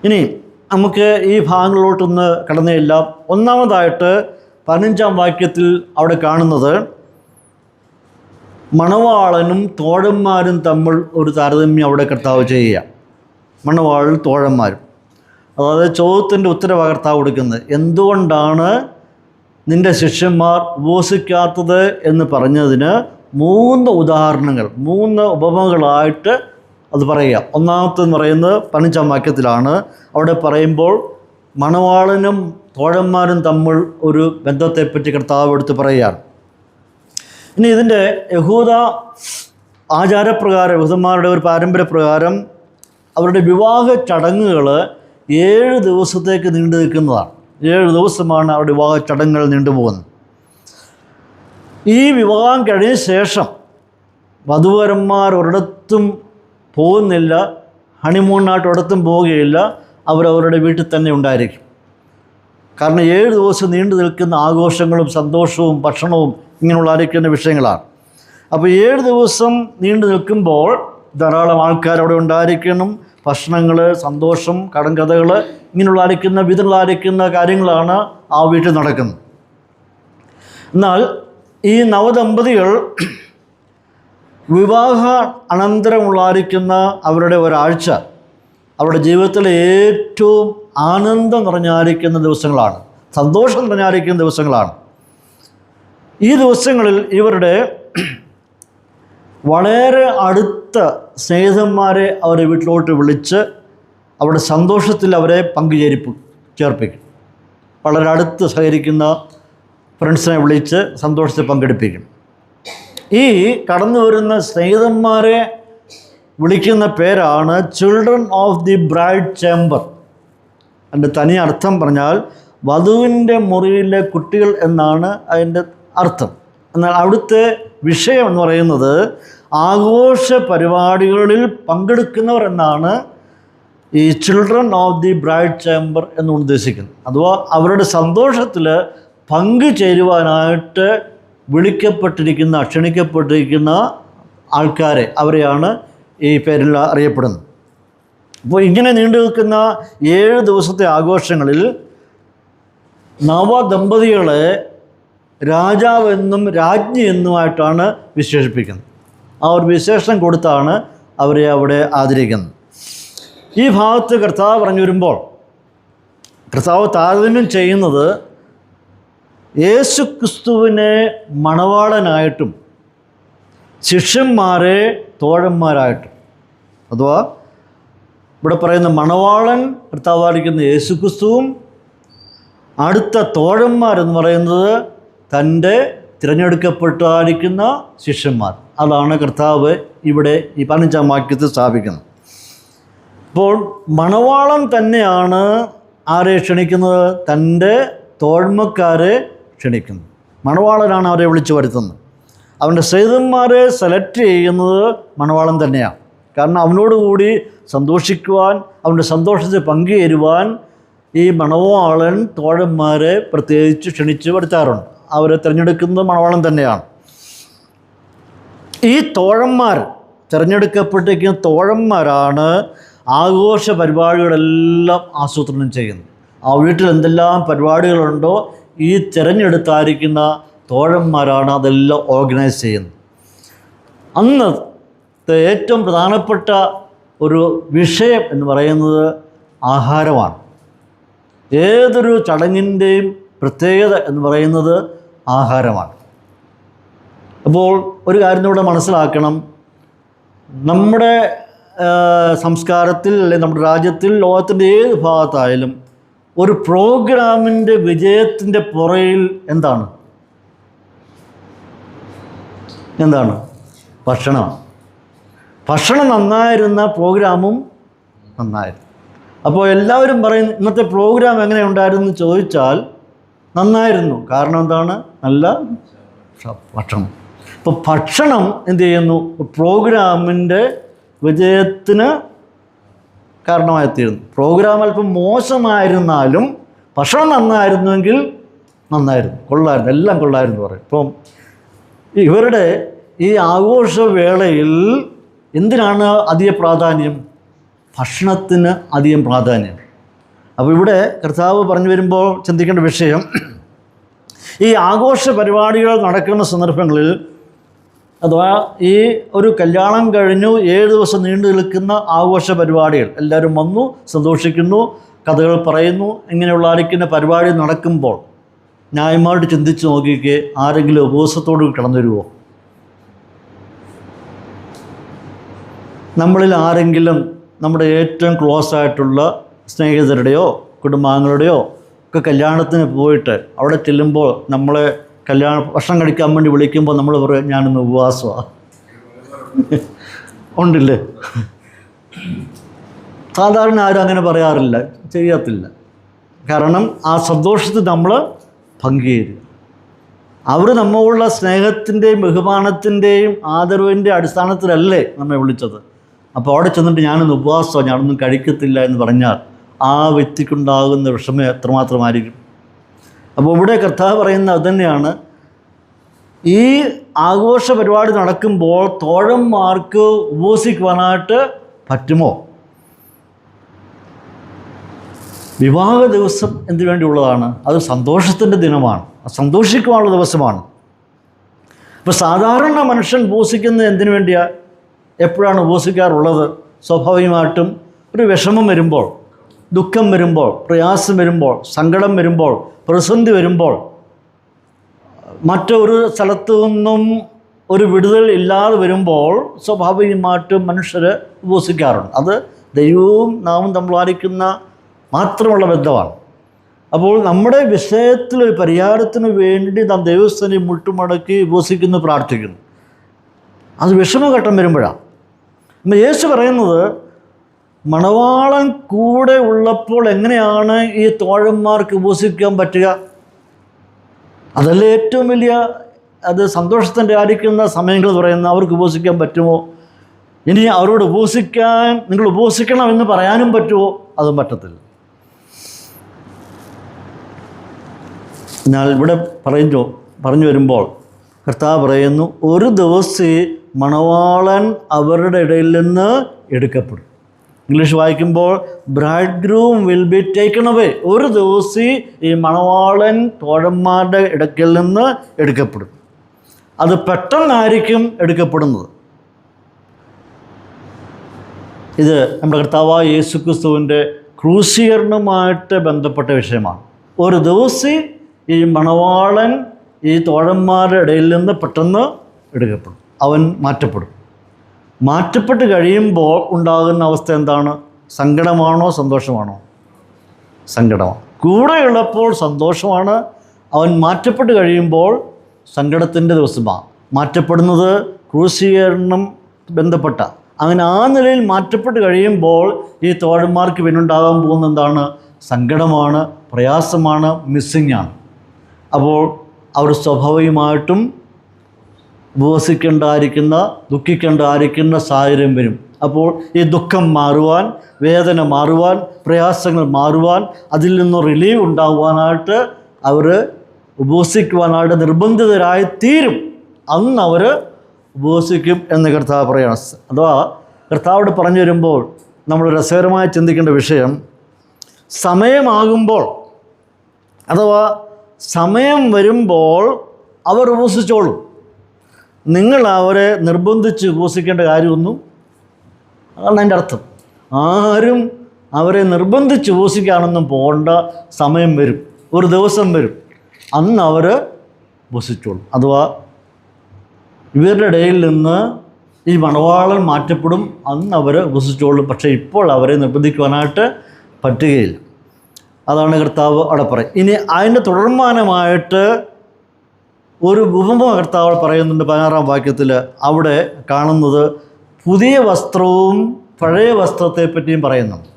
ഇനി നമുക്ക് ഈ ഭാഗങ്ങളിലോട്ടൊന്ന് കടന്നേല്ലാം. ഒന്നാമതായിട്ട് 15-ാം വാക്യത്തിൽ അവിടെ കാണുന്നത്, മണവാളനും തോഴന്മാരും തമ്മിൽ ഒരു താരതമ്യം അവിടെ കർത്താവ് ചെയ്യുക. മണവാളനും തോഴന്മാരും, അതായത് ചോദ്യത്തിൻ്റെ ഉത്തരവാണ് കർത്താവ് കൊടുക്കുന്നത്. എന്തുകൊണ്ടാണ് നിൻ്റെ ശിഷ്യന്മാർ ഉപവസിക്കാത്തത് എന്ന് പറഞ്ഞതിന് 3 ഉദാഹരണങ്ങൾ, 3 ഉപമകളായിട്ട് അത് പറയുക. ഒന്നാമത്തെന്ന് പറയുന്നത് 15-ാം വാക്യത്തിലാണ്. അവിടെ പറയുമ്പോൾ മണവാളനും തോഴന്മാരും തമ്മിൽ ഒരു ബന്ധത്തെപ്പറ്റി കർത്താവ് എടുത്ത് പറയുകയാണ്. ഇനി ഇതിൻ്റെ യഹൂദ ആചാരപ്രകാരം, യഹൂദന്മാരുടെ ഒരു പാരമ്പര്യപ്രകാരം അവരുടെ വിവാഹ ചടങ്ങുകൾ 7 ദിവസത്തേക്ക് നീണ്ടു നിൽക്കുന്നതാണ്. 7 ദിവസമാണ് അവരുടെ വിവാഹ ചടങ്ങുകൾ നീണ്ടുപോകുന്നത്. ഈ വിവാഹം കഴിഞ്ഞ ശേഷം വധൂവരന്മാർ ഒരിടത്തും പോകുന്നില്ല, ഹണിമൂണിനായിട്ട് ഒരിടത്തും പോവുകയില്ല, അവരവരുടെ വീട്ടിൽ തന്നെ ഉണ്ടായിരിക്കും. കാരണം 7 ദിവസം നീണ്ടു നിൽക്കുന്ന ആഘോഷങ്ങളും സന്തോഷവും ഭക്ഷണവും ഇങ്ങനെയുള്ള ആയിരിക്കുന്ന വിഷയങ്ങളാണ്. അപ്പോൾ 7 ദിവസം നീണ്ടു നിൽക്കുമ്പോൾ ധാരാളം ആൾക്കാർ അവിടെ ഉണ്ടായിരിക്കണം, ഭക്ഷണങ്ങൾ, സന്തോഷം, കടങ്കഥകൾ, ഇങ്ങനെയുള്ള വിധങ്ങളായിരിക്കുന്ന കാര്യങ്ങളാണ് ആ വീട്ടിൽ നടക്കുന്നത്. എന്നാൽ ഈ നവദമ്പതികൾ വിവാഹ അനന്തരമുള്ളായിരിക്കുന്ന അവരുടെ ഒരാഴ്ച അവരുടെ ജീവിതത്തിലെ ഏറ്റവും ആനന്ദം നിറഞ്ഞായിരിക്കുന്ന ദിവസങ്ങളാണ്, സന്തോഷം നിറഞ്ഞായിരിക്കുന്ന ദിവസങ്ങളാണ്. ഈ ദിവസങ്ങളിൽ ഇവരുടെ വളരെ അടുത്ത സ്നേഹിതന്മാരെ അവരെ വീട്ടിലോട്ട് വിളിച്ച് അവരുടെ സന്തോഷത്തിൽ അവരെ ചേർപ്പിക്കും. വളരെ അടുത്ത് സഹകരിക്കുന്ന ഫ്രണ്ട്സിനെ വിളിച്ച് സന്തോഷത്തിൽ പങ്കെടുപ്പിക്കും. ഈ കടന്നു വരുന്ന സ്നേഹിതന്മാരെ വിളിക്കുന്ന പേരാണ് children of the bride chamber. അതിൻ്റെ തനി അർത്ഥം പറഞ്ഞാൽ വധുവിൻ്റെ മുറിയിലെ കുട്ടികൾ എന്നാണ് അതിൻ്റെ അർത്ഥം. എന്നാൽ അവിടുത്തെ വിഷയം എന്ന് പറയുന്നത് ആഘോഷ പരിപാടികളിൽ പങ്കെടുക്കുന്നവർ എന്നാണ് ഈ children of the bride chamber എന്ന് ഉദ്ദേശിക്കുന്നത്. അഥവാ അവരുടെ സന്തോഷത്തിൽ പങ്കുചേരുവാനായിട്ട് ക്ഷണിക്കപ്പെട്ടിരിക്കുന്ന ആൾക്കാരെ, അവരെയാണ് ഈ പേരിൽ അറിയപ്പെടുന്നത്. അപ്പോൾ ഇങ്ങനെ നീണ്ടു നിൽക്കുന്ന 7 ദിവസത്തെ ആഘോഷങ്ങളിൽ നവദമ്പതികളെ രാജാവെന്നും രാജ്ഞി എന്നുമായിട്ടാണ് വിശേഷിപ്പിക്കുന്നത്. ആ ഒരു വിശേഷണം കൊടുത്താണ് അവരെ അവിടെ ആദരിക്കുന്നത്. ഈ ഭാഗത്ത് കർത്താവ് പറഞ്ഞു വരുമ്പോൾ കർത്താവ് താരതമ്യം ചെയ്യുന്നത് യേശുക്രിസ്തുവിനെ മണവാളനായിട്ടും ശിഷ്യന്മാരെ തോഴന്മാരായിട്ടും, അഥവാ ഇവിടെ പറയുന്ന മണവാളൻ കർത്താവായിരിക്കുന്ന യേശുക്രിസ്തുവും അടുത്ത തോഴന്മാരെന്ന് പറയുന്നത് തൻ്റെ തിരഞ്ഞെടുക്കപ്പെട്ടായിരിക്കുന്ന ശിഷ്യന്മാർ. അതാണ് കർത്താവ് ഇവിടെ ഈ 15-ാം വാക്യത്തിൽ സ്ഥാപിക്കുന്നത്. അപ്പോൾ മണവാളൻ തന്നെയാണ് ആരെ ക്ഷണിക്കുന്നത്? തൻ്റെ തോഴ്മക്കാരെ ക്ഷണിക്കുന്നു. മണവാളനാണ് അവരെ വിളിച്ചു വരുത്തുന്നത്. അവൻ്റെ സ്നേഹിതന്മാരെ സെലക്ട് ചെയ്യുന്നത് മണവാളൻ തന്നെയാണ്. കാരണം അവനോടുകൂടി സന്തോഷിക്കുവാൻ, അവൻ്റെ സന്തോഷത്തിൽ പങ്കുചേരുവാൻ ഈ മണവാളൻ തോഴന്മാരെ പ്രത്യേകിച്ച് ക്ഷണിച്ച് വരുത്താറുണ്ട്. അവരെ തിരഞ്ഞെടുക്കുന്നത് മണവാളൻ തന്നെയാണ്. ഈ തോഴന്മാർ, തിരഞ്ഞെടുക്കപ്പെട്ടിരിക്കുന്ന തോഴന്മാരാണ് ആഘോഷ പരിപാടികളെല്ലാം ആസൂത്രണം ചെയ്യുന്നത്. ആ വീട്ടിൽ എന്തെല്ലാം പരിപാടികളുണ്ടോ ഈ തിരഞ്ഞെടുത്തായിരിക്കുന്ന തോഴന്മാരാണ് അതെല്ലാം ഓർഗനൈസ് ചെയ്യുന്നത്. അന്നത്തെ ഏറ്റവും പ്രധാനപ്പെട്ട ഒരു വിഷയം എന്ന് പറയുന്നത് ആഹാരമാണ്. ഏതൊരു ചടങ്ങിൻ്റെയും പ്രത്യേകത എന്ന് പറയുന്നത് ആഹാരമാണ്. അപ്പോൾ ഒരു കാര്യം ഇവിടെ മനസ്സിലാക്കണം, നമ്മുടെ സംസ്കാരത്തിൽ അല്ലെങ്കിൽ നമ്മുടെ രാജ്യത്തിൽ, ലോകത്തിൻ്റെ ഏത് ഭാഗത്തായാലും ഒരു പ്രോഗ്രാമിൻ്റെ വിജയത്തിൻ്റെ പുറയിൽ എന്താണ് ഭക്ഷണം നന്നായിരുന്ന പ്രോഗ്രാമും നന്നായിരുന്നു. അപ്പോൾ എല്ലാവരും പറയും ഇന്നത്തെ പ്രോഗ്രാം എങ്ങനെ ഉണ്ടായിരുന്നു എന്ന് ചോദിച്ചാൽ നന്നായിരുന്നു. കാരണം എന്താണ്? നല്ല ഭക്ഷണം. ഇപ്പോൾ ഭക്ഷണം എന്ത് ചെയ്യുന്നു? പ്രോഗ്രാമിൻ്റെ വിജയത്തിന് കാരണമായിത്തീരുന്നു. പ്രോഗ്രാം അല്പം മോശമായിരുന്നാലും ഭക്ഷണം നന്നായിരുന്നുവെങ്കിൽ നന്നായിരുന്നു, കൊള്ളായിരുന്നു, എല്ലാം കൊള്ളായിരുന്നു പറയും. ഇപ്പം ഇവരുടെ ഈ ആഘോഷവേളയിൽ എന്തിനാണ് അധിക പ്രാധാന്യം? ഭക്ഷണത്തിന് അധികം പ്രാധാന്യം. അപ്പോൾ ഇവിടെ കർത്താവ് പറഞ്ഞു വരുമ്പോൾ ചിന്തിക്കേണ്ട വിഷയം, ഈ ആഘോഷ പരിപാടികൾ നടക്കുന്ന സന്ദർഭങ്ങളിൽ, അഥവാ ഈ ഒരു കല്യാണം കഴിഞ്ഞു 7 ദിവസം നീണ്ടു നിൽക്കുന്ന ആഘോഷ പരിപാടികൾ, എല്ലാവരും വന്നു സന്തോഷിക്കുന്നു, കഥകൾ പറയുന്നു, ഇങ്ങനെയുള്ള ആയിരിക്കുന്ന പരിപാടി നടക്കുമ്പോൾ ന്യായമായിട്ട് ചിന്തിച്ച് നോക്കിക്കേ, ആരെങ്കിലും ഉപവാസത്തോട് കടന്നു വരുമോ? നമ്മളിൽ ആരെങ്കിലും നമ്മുടെ ഏറ്റവും ക്ലോസ് ആയിട്ടുള്ള സ്നേഹിതരുടെയോ കുടുംബാംഗങ്ങളുടെയോ ഒക്കെ കല്യാണത്തിന് പോയിട്ട് അവിടെ ചെല്ലുമ്പോൾ നമ്മളെ ഭക്ഷണം കഴിക്കാൻ വേണ്ടി വിളിക്കുമ്പോൾ നമ്മൾ പറയും ഞാനിന്ന് ഉപവാസമാണ് ഉണ്ടില്ലേ? സാധാരണ ആരും അങ്ങനെ പറയാറില്ല, ചെയ്യത്തില്ല. കാരണം ആ സന്തോഷത്തിൽ നമ്മൾ പങ്കുചേരുക. അവർ നമ്മളുള്ള സ്നേഹത്തിൻ്റെയും ബഹുമാനത്തിൻ്റെയും ആദരവിൻ്റെ അടിസ്ഥാനത്തിലല്ലേ നമ്മെ വിളിച്ചത്. അപ്പോൾ അവിടെ ചെന്നിട്ട് ഞാനിന്ന് ഉപവാസമാണ്, ഞാനൊന്നും കഴിക്കത്തില്ല എന്ന് പറഞ്ഞാൽ ആ വ്യക്തിക്കുണ്ടാകുന്ന വിഷമം എത്രമാത്രമായിരിക്കും. അപ്പോൾ ഇവിടെ കർത്താവ് പറയുന്ന അതുതന്നെയാണ്, ഈ ആഘോഷ പരിപാടി നടക്കുമ്പോൾ തോഴന്മാർക്ക് ഉപവസിക്കുവാനായിട്ട് പറ്റുമോ? വിവാഹ ദിവസം എന്തിനു വേണ്ടിയുള്ളതാണ്? അത് സന്തോഷത്തിൻ്റെ ദിനമാണ്, സന്തോഷിക്കുവാനുള്ള ദിവസമാണ്. ഇപ്പോൾ സാധാരണ മനുഷ്യൻ ഉപവസിക്കുന്നത് എന്തിനു വേണ്ടിയാണ്? എപ്പോഴാണ് ഉപവസിക്കാറുള്ളത്? സ്വാഭാവികമായിട്ടും ഒരു വിഷമം വരുമ്പോൾ, ദുഃഖം വരുമ്പോൾ, പ്രയാസം വരുമ്പോൾ, സങ്കടം വരുമ്പോൾ, പ്രതിസന്ധി വരുമ്പോൾ, മറ്റൊരു സ്ഥലത്തു നിന്നും ഒരു വിടുതൽ ഇല്ലാതെ വരുമ്പോൾ സ്വാഭാവികമായിട്ടും മനുഷ്യർ ഉപവസിക്കാറുണ്ട്. അത് ദൈവവും നാമും തമ്മിൽ പാലിക്കുന്ന മാത്രമുള്ള ബന്ധമാണ്. അപ്പോൾ നമ്മുടെ വിഷയത്തിൽ ഒരു പരിഹാരത്തിന് വേണ്ടി നാം ദൈവസ്ഥനെ മുട്ടുമടക്കി ഉപവസിക്കുന്നു, പ്രാർത്ഥിക്കുന്നു. അത് വിഷമഘട്ടം വരുമ്പോഴാണ്. അപ്പം യേശു പറയുന്നത് മണവാളൻ കൂടെ ഉള്ളപ്പോൾ എങ്ങനെയാണ് ഈ തോഴന്മാർക്ക് ഉപവസിക്കാൻ പറ്റുക? അതല്ലേ ഏറ്റവും വലിയ അത് സന്തോഷത്തിൻ്റെ ആയിരിക്കുന്ന സമയങ്ങൾ പറയുന്ന അവർക്ക് ഉപവസിക്കാൻ പറ്റുമോ? ഇനി അവരോട് ഉപവസിക്കാൻ നിങ്ങൾ ഉപവസിക്കണം എന്ന് പറയാനും പറ്റുമോ? അതും പറ്റത്തില്ല. എന്നാൽ ഇവിടെ പറഞ്ഞു വരുമ്പോൾ കർത്താവ് പറയുന്നു, ഒരു ദിവസം മണവാളൻ അവരുടെ ഇടയിൽ നിന്ന് എടുക്കപ്പെടും. ഇംഗ്ലീഷ് വായിക്കുമ്പോൾ bride groom will be taken away. ഒരു ദിവസം ഈ മണവാളൻ തോഴന്മാരുടെ ഇടയ്ക്കിൽ നിന്ന് എടുക്കപ്പെടും. അത് പെട്ടെന്നായിരിക്കും എടുക്കപ്പെടുന്നത്. ഇത് നമ്മുടെ കർത്താവായ യേശുക്രിസ്തുവിൻ്റെ ക്രൂശീകരണവുമായിട്ട് ബന്ധപ്പെട്ട വിഷയമാണ്. ഒരു ദിവസം ഈ മണവാളൻ ഈ തോഴന്മാരുടെ ഇടയിൽ നിന്ന് പെട്ടെന്ന് എടുക്കപ്പെടും, അവൻ മാറ്റപ്പെടും. മാറ്റപ്പെട്ട് കഴിയുമ്പോൾ ഉണ്ടാകുന്ന അവസ്ഥ എന്താണ്? സങ്കടമാണോ സന്തോഷമാണോ? സങ്കടമാണ്. കൂടെയുള്ളപ്പോൾ സന്തോഷമാണ്. അവൻ മാറ്റപ്പെട്ട് കഴിയുമ്പോൾ സങ്കടത്തിൻ്റെ ദിവസമാണ്. മാറ്റപ്പെടുന്നത് ക്രൂശീകരണം ബന്ധപ്പെട്ട അങ്ങനെ ആ നിലയിൽ മാറ്റപ്പെട്ട് കഴിയുമ്പോൾ ഈ തോഴന്മാർക്ക് പിന്നുണ്ടാകാൻ പോകുന്ന എന്താണ്? സങ്കടമാണ്, പ്രയാസമാണ്, മിസ്സിങ് ആണ്. അപ്പോൾ അവർ സ്വാഭാവികമായിട്ടും ഉപവസിക്കേണ്ടായിരിക്കുന്ന, ദുഃഖിക്കേണ്ടായിരിക്കുന്ന സാഹചര്യം വരും. അപ്പോൾ ഈ ദുഃഖം മാറുവാൻ, വേദന മാറുവാൻ, പ്രയാസങ്ങൾ മാറുവാൻ, അതിൽ നിന്ന് റിലീവ് ഉണ്ടാകുവാനായിട്ട് അവർ ഉപവസിക്കുവാനായിട്ട് നിർബന്ധിതരായി തീരും. അന്ന് അവർ ഉപവസിക്കും എന്ന് കർത്താവ് പറയണം. അഥവാ കർത്താവോട് പറഞ്ഞു വരുമ്പോൾ നമ്മൾ രസകരമായി ചിന്തിക്കേണ്ട വിഷയം, സമയമാകുമ്പോൾ അഥവാ സമയം വരുമ്പോൾ അവർ ഉപവസിച്ചോളും. നിങ്ങൾ അവരെ നിർബന്ധിച്ച് ഉപവസിക്കേണ്ട കാര്യമൊന്നും, അതാണ് അതിൻ്റെ അർത്ഥം. ആരും അവരെ നിർബന്ധിച്ച് ഉപവസിക്കാനൊന്നും പോകേണ്ട. സമയം വരും, ഒരു ദിവസം വരും, അന്ന് അവർ ഉപവസിച്ചോളും. അഥവാ ഇവരുടെ ഇടയിൽ നിന്ന് ഈ മണവാളൻ മാറ്റപ്പെടും, അന്ന് അവർ ഉപവസിച്ചോളും. പക്ഷേ ഇപ്പോൾ അവരെ നിർബന്ധിക്കുവാനായിട്ട് പറ്റുകയില്ല. അതാണ് കർത്താവ് അവിടെ പറയും. ഇനി അതിൻ്റെ തുടർമാനമായിട്ട് ഒരു ഉപമ കർത്താവ് പറയുന്നുണ്ട് 16-ാം വാക്യത്തിൽ. അവിടെ കാണുന്നത് പുതിയ വസ്ത്രവും പഴയ വസ്ത്രത്തെ പറ്റിയും പറയുന്നുണ്ട്.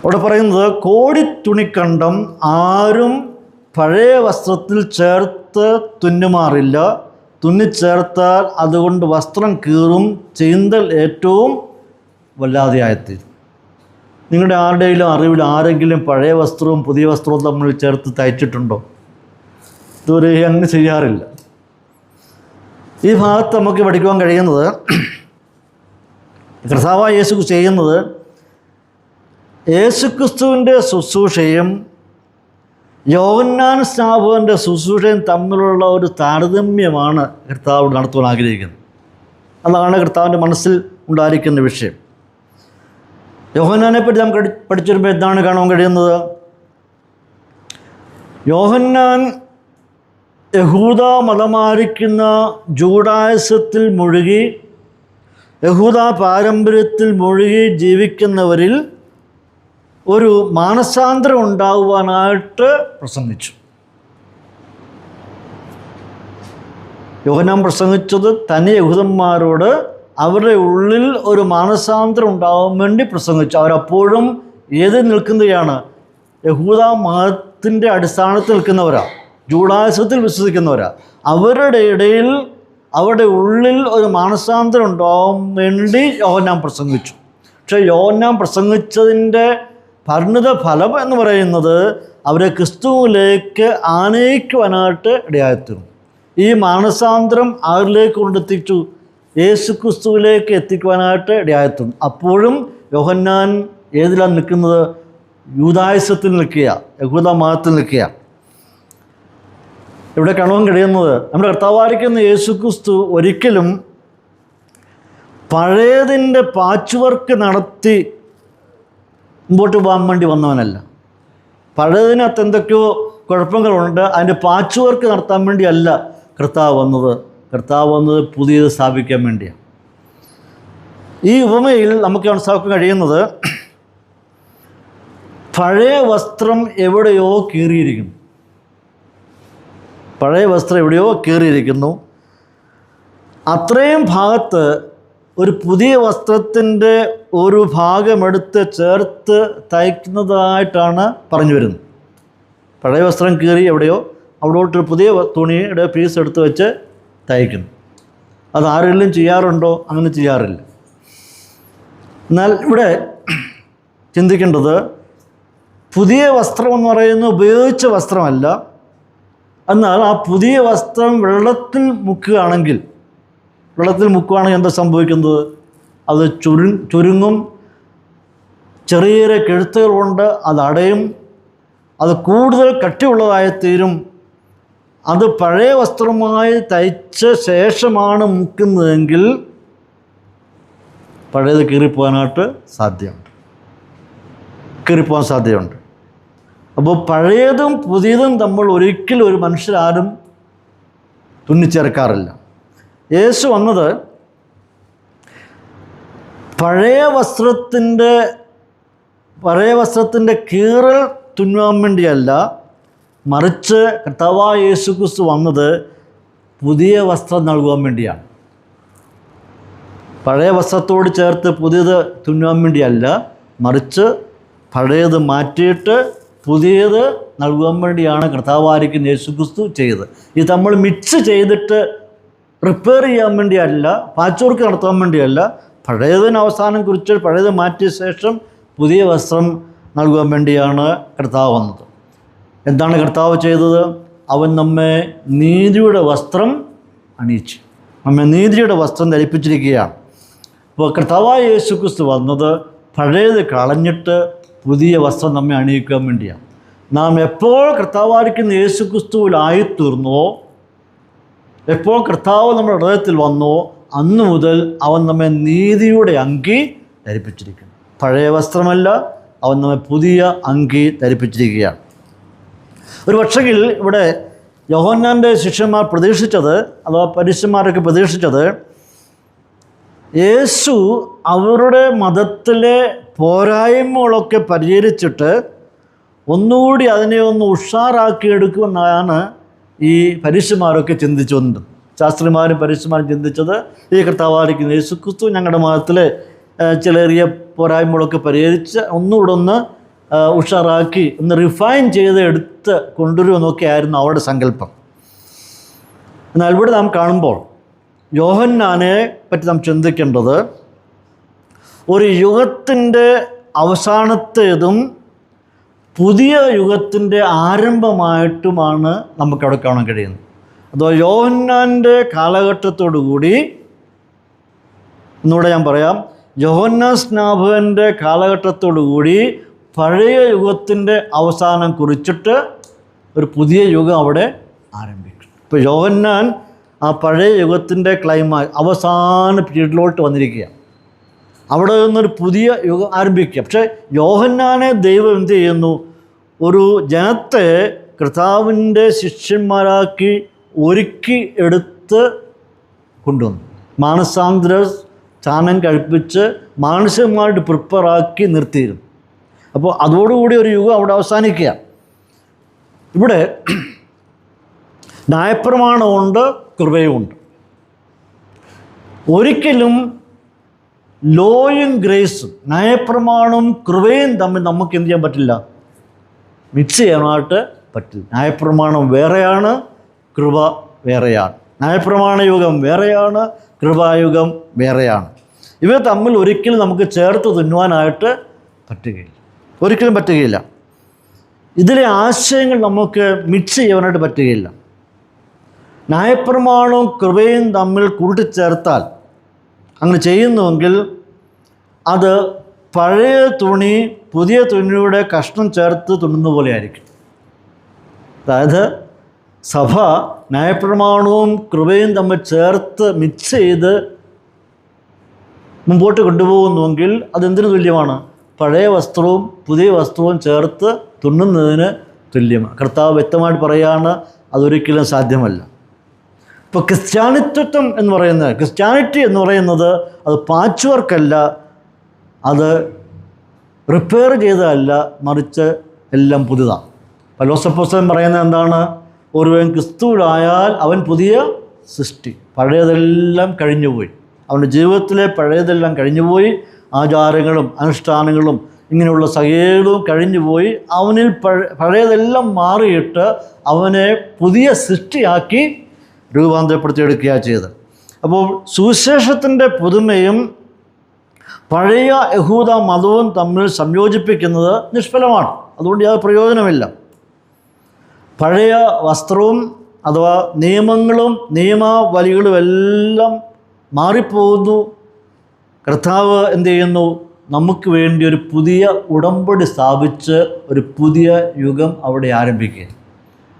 അവിടെ പറയുന്നത്, കോടിത്തുണിക്കണ്ടം ആരും പഴയ വസ്ത്രത്തിൽ ചേർത്ത് തുന്നുമാറില്ല. തുന്നിച്ചേർത്താൽ അതുകൊണ്ട് വസ്ത്രം കീറും, ചീന്തൽ ഏറ്റവും വല്ലാതെയായിത്തീരും. നിങ്ങളുടെ ആരുടെയും അറിവിൽ ആരെങ്കിലും പഴയ വസ്ത്രവും പുതിയ വസ്ത്രവും തമ്മിൽ ചേർത്ത് തയ്ച്ചിട്ടുണ്ടോ? ഇതുവരെ അങ്ങനെ ചെയ്യാറില്ല. ഈ ഭാഗത്ത് നമുക്ക് പഠിക്കുവാൻ കഴിയുന്നത്, കർത്താവായ യേശു ചെയ്യുന്നത്, യേശുക്രിസ്തുവിൻ്റെ ശുശ്രൂഷയും യോഹന്നാൻ സ്നാപകൻ്റെ ശുശ്രൂഷയും തമ്മിലുള്ള ഒരു താരതമ്യമാണ് കർത്താവ് നടത്തുവാൻ ആഗ്രഹിക്കുന്നത്. അതാണ് കർത്താവിൻ്റെ മനസ്സിൽ ഉണ്ടായിരിക്കുന്ന വിഷയം. യോഹന്നാനെ പറ്റി നാം പഠിച്ചു വരുമ്പോൾ എന്താണ് കാണാൻ കഴിയുന്നത്? യോഹന്നാൻ യഹൂദ മതമായിരിക്കുന്ന ജൂഡായിസത്തിൽ മുഴുകി, യഹൂദ പാരമ്പര്യത്തിൽ മുഴുകി ജീവിക്കുന്നവരിൽ ഒരു മാനസാന്തരം ഉണ്ടാകുവാനായിട്ട് പ്രസംഗിച്ചു. യോഹന്നാൻ പ്രസംഗിച്ചത് തനി യഹൂദന്മാരോട് അവരുടെ ഉള്ളിൽ ഒരു മാനസാന്തരം ഉണ്ടാകാൻ വേണ്ടി പ്രസംഗിച്ചു. അവരപ്പോഴും ഏത് നിൽക്കുന്നതാണ്? യഹൂദ മതത്തിൻ്റെ അടിസ്ഥാനത്തിൽ നിൽക്കുന്നവരാണ്, ജൂഡായിസത്തിൽ വിശ്വസിക്കുന്നവരാ. അവരുടെ ഇടയിൽ അവരുടെ ഉള്ളിൽ ഒരു മാനസാന്തരം ഉണ്ടാകാൻ വേണ്ടി യോഹന്നാൻ പ്രസംഗിച്ചു. പക്ഷേ യോഹന്നാൻ പ്രസംഗിച്ചതിൻ്റെ പരിണിത ഫലം എന്ന് പറയുന്നത് അവരെ ക്രിസ്തുവിലേക്ക് ആനയിക്കുവാനായിട്ട് ഇടയായിത്തീർന്നു. ഈ മാനസാന്തരം ആരിലേക്ക് കൊണ്ടെത്തിച്ചു? യേശു ക്രിസ്തുവിലേക്ക് എത്തിക്കുവാനായിട്ട് ഇടയായിത്തീർന്നു. അപ്പോഴും യോഹന്നാൻ ഏതിലാണ് നിൽക്കുന്നത്? യൂദായിസത്തിൽ നിൽക്കുക, യഹൂദ മതത്തിൽ നിൽക്കുക. ഇവിടെ കാണുവാൻ കഴിയുന്നത് നമ്മുടെ കർത്താവായിരിക്കുന്ന യേശു ക്രിസ്തു ഒരിക്കലും പഴയതിൻ്റെ പാച്ച് വർക്ക് നടത്തി മുമ്പോട്ട് പോകാൻ വേണ്ടി വന്നവനല്ല. പഴയതിനകത്ത് എന്തൊക്കെയോ കുഴപ്പങ്ങളുണ്ട്, അതിൻ്റെ പാച്ച് വർക്ക് നടത്താൻ വേണ്ടിയല്ല കർത്താവ് വന്നത്. കർത്താവ് വന്നത് പുതിയത് സ്ഥാപിക്കാൻ വേണ്ടിയാണ്. ഈ ഉപമയിൽ നമുക്ക് മനസ്സിലാക്കാൻ കഴിയുന്നത് പഴയ വസ്ത്രം എവിടെയോ കീറിയിരിക്കുന്നു. പഴയ വസ്ത്രം എവിടെയോ കീറിയിരിക്കുന്നു. അത്രയും ഭാഗത്ത് ഒരു പുതിയ വസ്ത്രത്തിൻ്റെ ഒരു ഭാഗമെടുത്ത് ചേർത്ത് തയ്ക്കുന്നതായിട്ടാണ് പറഞ്ഞു വരുന്നത്. പഴയ വസ്ത്രം കീറി എവിടെയോ അവിടോട്ടൊരു പുതിയ തുണിയുടെ പീസ് എടുത്ത് വെച്ച് തയ്ക്കുന്നു. അത് ആരെങ്കിലും ചെയ്യാറുണ്ടോ? അങ്ങനെ ചെയ്യാറില്ല. എന്നാൽ ഇവിടെ ചിന്തിക്കേണ്ടത് പുതിയ വസ്ത്രം എന്ന് പറയുന്നത് ഉപയോഗിച്ച വസ്ത്രമല്ല. എന്നാൽ ആ പുതിയ വസ്ത്രം വെള്ളത്തിൽ മുക്കുകയാണെങ്കിൽ എന്താ സംഭവിക്കുന്നത്? അത് ചുരുങ്ങും, ചെറിയ ചെറിയ കെഴുത്തുകളുണ്ട്, അത് അടയും, അത് കൂടുതൽ കട്ടിയുള്ളതായിത്തീരും. അത് പഴയ വസ്ത്രമായി തയ്ച്ച ശേഷമാണ് മുക്കുന്നതെങ്കിൽ പഴയത് കീറിപ്പോകാനായിട്ട് സാധ്യതയുണ്ട്. അപ്പോൾ പഴയതും പുതിയതും നമ്മൾ ഒരിക്കലും ഒരു മനുഷ്യരാരും തുന്നിച്ചേർക്കാറില്ല. യേശു വന്നത് പഴയ വസ്ത്രത്തിൻ്റെ കീറൽ തുന്നുവാൻ വേണ്ടിയല്ല, മറിച്ച് കർത്താവായ യേശു ക്രിസ്തു വന്നത് പുതിയ വസ്ത്രം നൽകുവാൻ വേണ്ടിയാണ്. പഴയ വസ്ത്രത്തോട് ചേർത്ത് പുതിയത് തുന്നുവാൻ വേണ്ടിയല്ല, മറിച്ച് പഴയത് മാറ്റിയിട്ട് പുതിയത് നൽകുവാൻ വേണ്ടിയാണ് കർത്താവായിരിക്കുന്ന യേശു ക്രിസ്തു ചെയ്തത്. ഇത് നമ്മൾ മിക്സ് ചെയ്തിട്ട് പ്രിപ്പയർ ചെയ്യാൻ വേണ്ടിയല്ല, പാച്ചോർക്ക് നടത്താൻ വേണ്ടിയല്ല, പഴയതിന് അവസാനം കുറിച്ച് പഴയത് മാറ്റിയ ശേഷം പുതിയ വസ്ത്രം നൽകുവാൻ വേണ്ടിയാണ് കർത്താവ് വന്നത്. എന്താണ് കർത്താവ് ചെയ്തത്? അവൻ നമ്മെ നീതിയുടെ വസ്ത്രം അണിയിച്ചു, നമ്മെ നീതിയുടെ വസ്ത്രം ധരിപ്പിച്ചിരിക്കുകയാണ്. അപ്പോൾ കർത്താവായ യേശു ക്രിസ്തു വന്നത് പഴയത് കളഞ്ഞിട്ട് പുതിയ വസ്ത്രം നമ്മെ അണിയിക്കാൻ വേണ്ടിയാണ്. നാം എപ്പോൾ കർത്താവായിരിക്കുന്ന യേശു ക്രിസ്തുവിലായിത്തീർന്നോ, എപ്പോൾ കർത്താവ് നമ്മുടെ ഹൃദയത്തിൽ വന്നോ, അന്നു മുതൽ അവൻ നമ്മെ നീതിയുടെ അങ്കി ധരിപ്പിച്ചിരിക്കുന്നു. പഴയ വസ്ത്രമല്ല, അവൻ നമ്മെ പുതിയ അങ്കി ധരിപ്പിച്ചിരിക്കുകയാണ്. ഒരു പക്ഷെങ്കിൽ ഇവിടെ യോഹന്നാൻ്റെ ശിഷ്യന്മാർ പ്രതീക്ഷിച്ചത്, അഥവാ പരീശന്മാരൊക്കെ പ്രതീക്ഷിച്ചത്, യേശു അവരുടെ മതത്തിലെ പോരായ്മകളൊക്കെ പരിഹരിച്ചിട്ട് ഒന്നുകൂടി അതിനെ ഒന്ന് ഉഷാറാക്കിയെടുക്കുമെന്നാണ് ഈ പരീശന്മാരൊക്കെ ചിന്തിച്ചുകൊണ്ട്, ശാസ്ത്രിമാരും പരീശന്മാരും ചിന്തിച്ചത്, ഈ കർത്താവായിരിക്കുന്ന യേശു ക്രിസ്തു ഞങ്ങളുടെ മതത്തിലെ ചിലറിയ പോരായ്മകളൊക്കെ പരിഹരിച്ച് ഒന്നുകൂടെ ഒന്ന് ഉഷാറാക്കി ഒന്ന് റിഫൈൻ ചെയ്ത് എടുത്ത് കൊണ്ടുവരുമെന്നൊക്കെ ആയിരുന്നു അവരുടെ സങ്കല്പം. എന്നാൽ ഇവിടെ നാം കാണുമ്പോൾ യോഹന്നാനെ പറ്റി നാം ചിന്തിക്കേണ്ടത് ഒരു യുഗത്തിൻ്റെ അവസാനത്തേതും പുതിയ യുഗത്തിൻ്റെ ആരംഭമായിട്ടുമാണ് നമുക്കവിടെ കാണാൻ കഴിയുന്നത്. അതോ യോഹന്നാൻ്റെ കാലഘട്ടത്തോടു കൂടി, ഒന്നുകൂടെ ഞാൻ പറയാം, യോഹന്നാൻ സ്നാപകൻ്റെ കാലഘട്ടത്തോടു കൂടി പഴയ യുഗത്തിൻ്റെ അവസാനം കുറിച്ചിട്ട് ഒരു പുതിയ യുഗം അവിടെ ആരംഭിക്കും. ഇപ്പോൾ യോഹന്നാൻ ആ പഴയ യുഗത്തിൻ്റെ അവസാന പീരീഡിലോട്ട് വന്നിരിക്കുക. അവിടെ നിന്നൊരു പുതിയ യുഗം ആരംഭിക്കുക. പക്ഷേ യോഹന്നാനെ ദൈവം എന്ത് ചെയ്യുന്നു? ഒരു ജനത്തെ കർത്താവിൻ്റെ ശിഷ്യന്മാരാക്കി ഒരുക്കി എടുത്ത് കൊണ്ടുവന്നു. മാനസാന്തര സ്നാനം കഴിപ്പിച്ച് മാനസികമായിട്ട് പ്രിപ്പയറാക്കി നിർത്തിയിരുന്നു. അപ്പോൾ അതോടുകൂടി ഒരു യുഗം അവിടെ അവസാനിക്കുക. ഇവിടെ ന്യായപ്രമാണമുണ്ട്, കൃപയുമുണ്ട്. ഒരിക്കലും ലോയും ഗ്രേസും, ന്യായപ്രമാണവും കൃപയും തമ്മിൽ നമുക്ക് എന്ത് ചെയ്യാൻ പറ്റില്ല? മിക്സ് ചെയ്യാനായിട്ട് പറ്റില്ല. ന്യായപ്രമാണം വേറെയാണ്, കൃപ വേറെയാണ്. ന്യായപ്രമാണ യുഗം വേറെയാണ്, കൃപായുഗം വേറെയാണ്. ഇവ തമ്മിൽ ഒരിക്കലും നമുക്ക് ചേർത്ത് തിന്നുവാനായിട്ട് പറ്റുകയില്ല, ഒരിക്കലും പറ്റുകയില്ല. ഇതിലെ ആശയങ്ങൾ നമുക്ക് മിക്സ് ചെയ്യാനായിട്ട് പറ്റുകയില്ല. ന്യായപ്രമാണവും കൃപയും തമ്മിൽ കൂട്ടിച്ചേർത്താൽ, അങ്ങനെ ചെയ്യുന്നുവെങ്കിൽ അത് പഴയ തുണി പുതിയ തുണിയുടെ കഷ്ണം ചേർത്ത് തുന്നുന്ന പോലെ ആയിരിക്കും. അതായത് സഭ ന്യായപ്രമാണവും കൃപയും തമ്മിൽ ചേർത്ത് മിക്സ് ചെയ്ത് മുമ്പോട്ട് കൊണ്ടുപോകുന്നുവെങ്കിൽ അതെന്തിനു തുല്യമാണ്? പഴയ വസ്ത്രവും പുതിയ വസ്ത്രവും ചേർത്ത് തുന്നുന്നതിന് തുല്യമാണ്. കർത്താവ് വ്യക്തമായിട്ട് പറയുകയാണ്, അതൊരിക്കലും സാധ്യമല്ല. ഇപ്പോൾ ക്രിസ്ത്യാനിത്വം എന്ന് പറയുന്നത്, ക്രിസ്ത്യാനിറ്റി എന്ന് പറയുന്നത് അത് പാച്ച് വർക്കല്ല, അത് റിപ്പയർ ചെയ്തതല്ല, മറിച്ച് എല്ലാം പുതുതാണ്. പൗലോസപ്പോസ്തലൻ പറയുന്നത് എന്താണ്? ഒരുവൻ ക്രിസ്തുവിലായാൽ അവൻ പുതിയ സൃഷ്ടി, പഴയതെല്ലാം കഴിഞ്ഞുപോയി. അവൻ്റെ ജീവിതത്തിലെ പഴയതെല്ലാം കഴിഞ്ഞുപോയി. ആചാരങ്ങളും അനുഷ്ഠാനങ്ങളും ഇങ്ങനെയുള്ള സകലവും കഴിഞ്ഞുപോയി. അവനിൽ പഴയതെല്ലാം മാറിയിട്ട് അവനെ പുതിയ സൃഷ്ടിയാക്കി രൂപാന്തരപ്പെടുത്തിയെടുക്കുകയാണ് ചെയ്തത്. അപ്പോൾ സുവിശേഷത്തിൻ്റെ പുതുമയും പഴയ യഹൂദ മതവും തമ്മിൽ സംയോജിപ്പിക്കുന്നത് നിഷ്ഫലമാണ്. അതുകൊണ്ട് യാതൊരു പ്രയോജനമില്ല. പഴയ വസ്ത്രവും അഥവാ നിയമങ്ങളും നിയമാവലികളും എല്ലാം മാറിപ്പോകുന്നു. കർത്താവ് എന്ത് ചെയ്യുന്നു? നമുക്ക് വേണ്ടി ഒരു പുതിയ ഉടമ്പടി സ്ഥാപിച്ച് ഒരു പുതിയ യുഗം അവിടെ ആരംഭിക്കുക.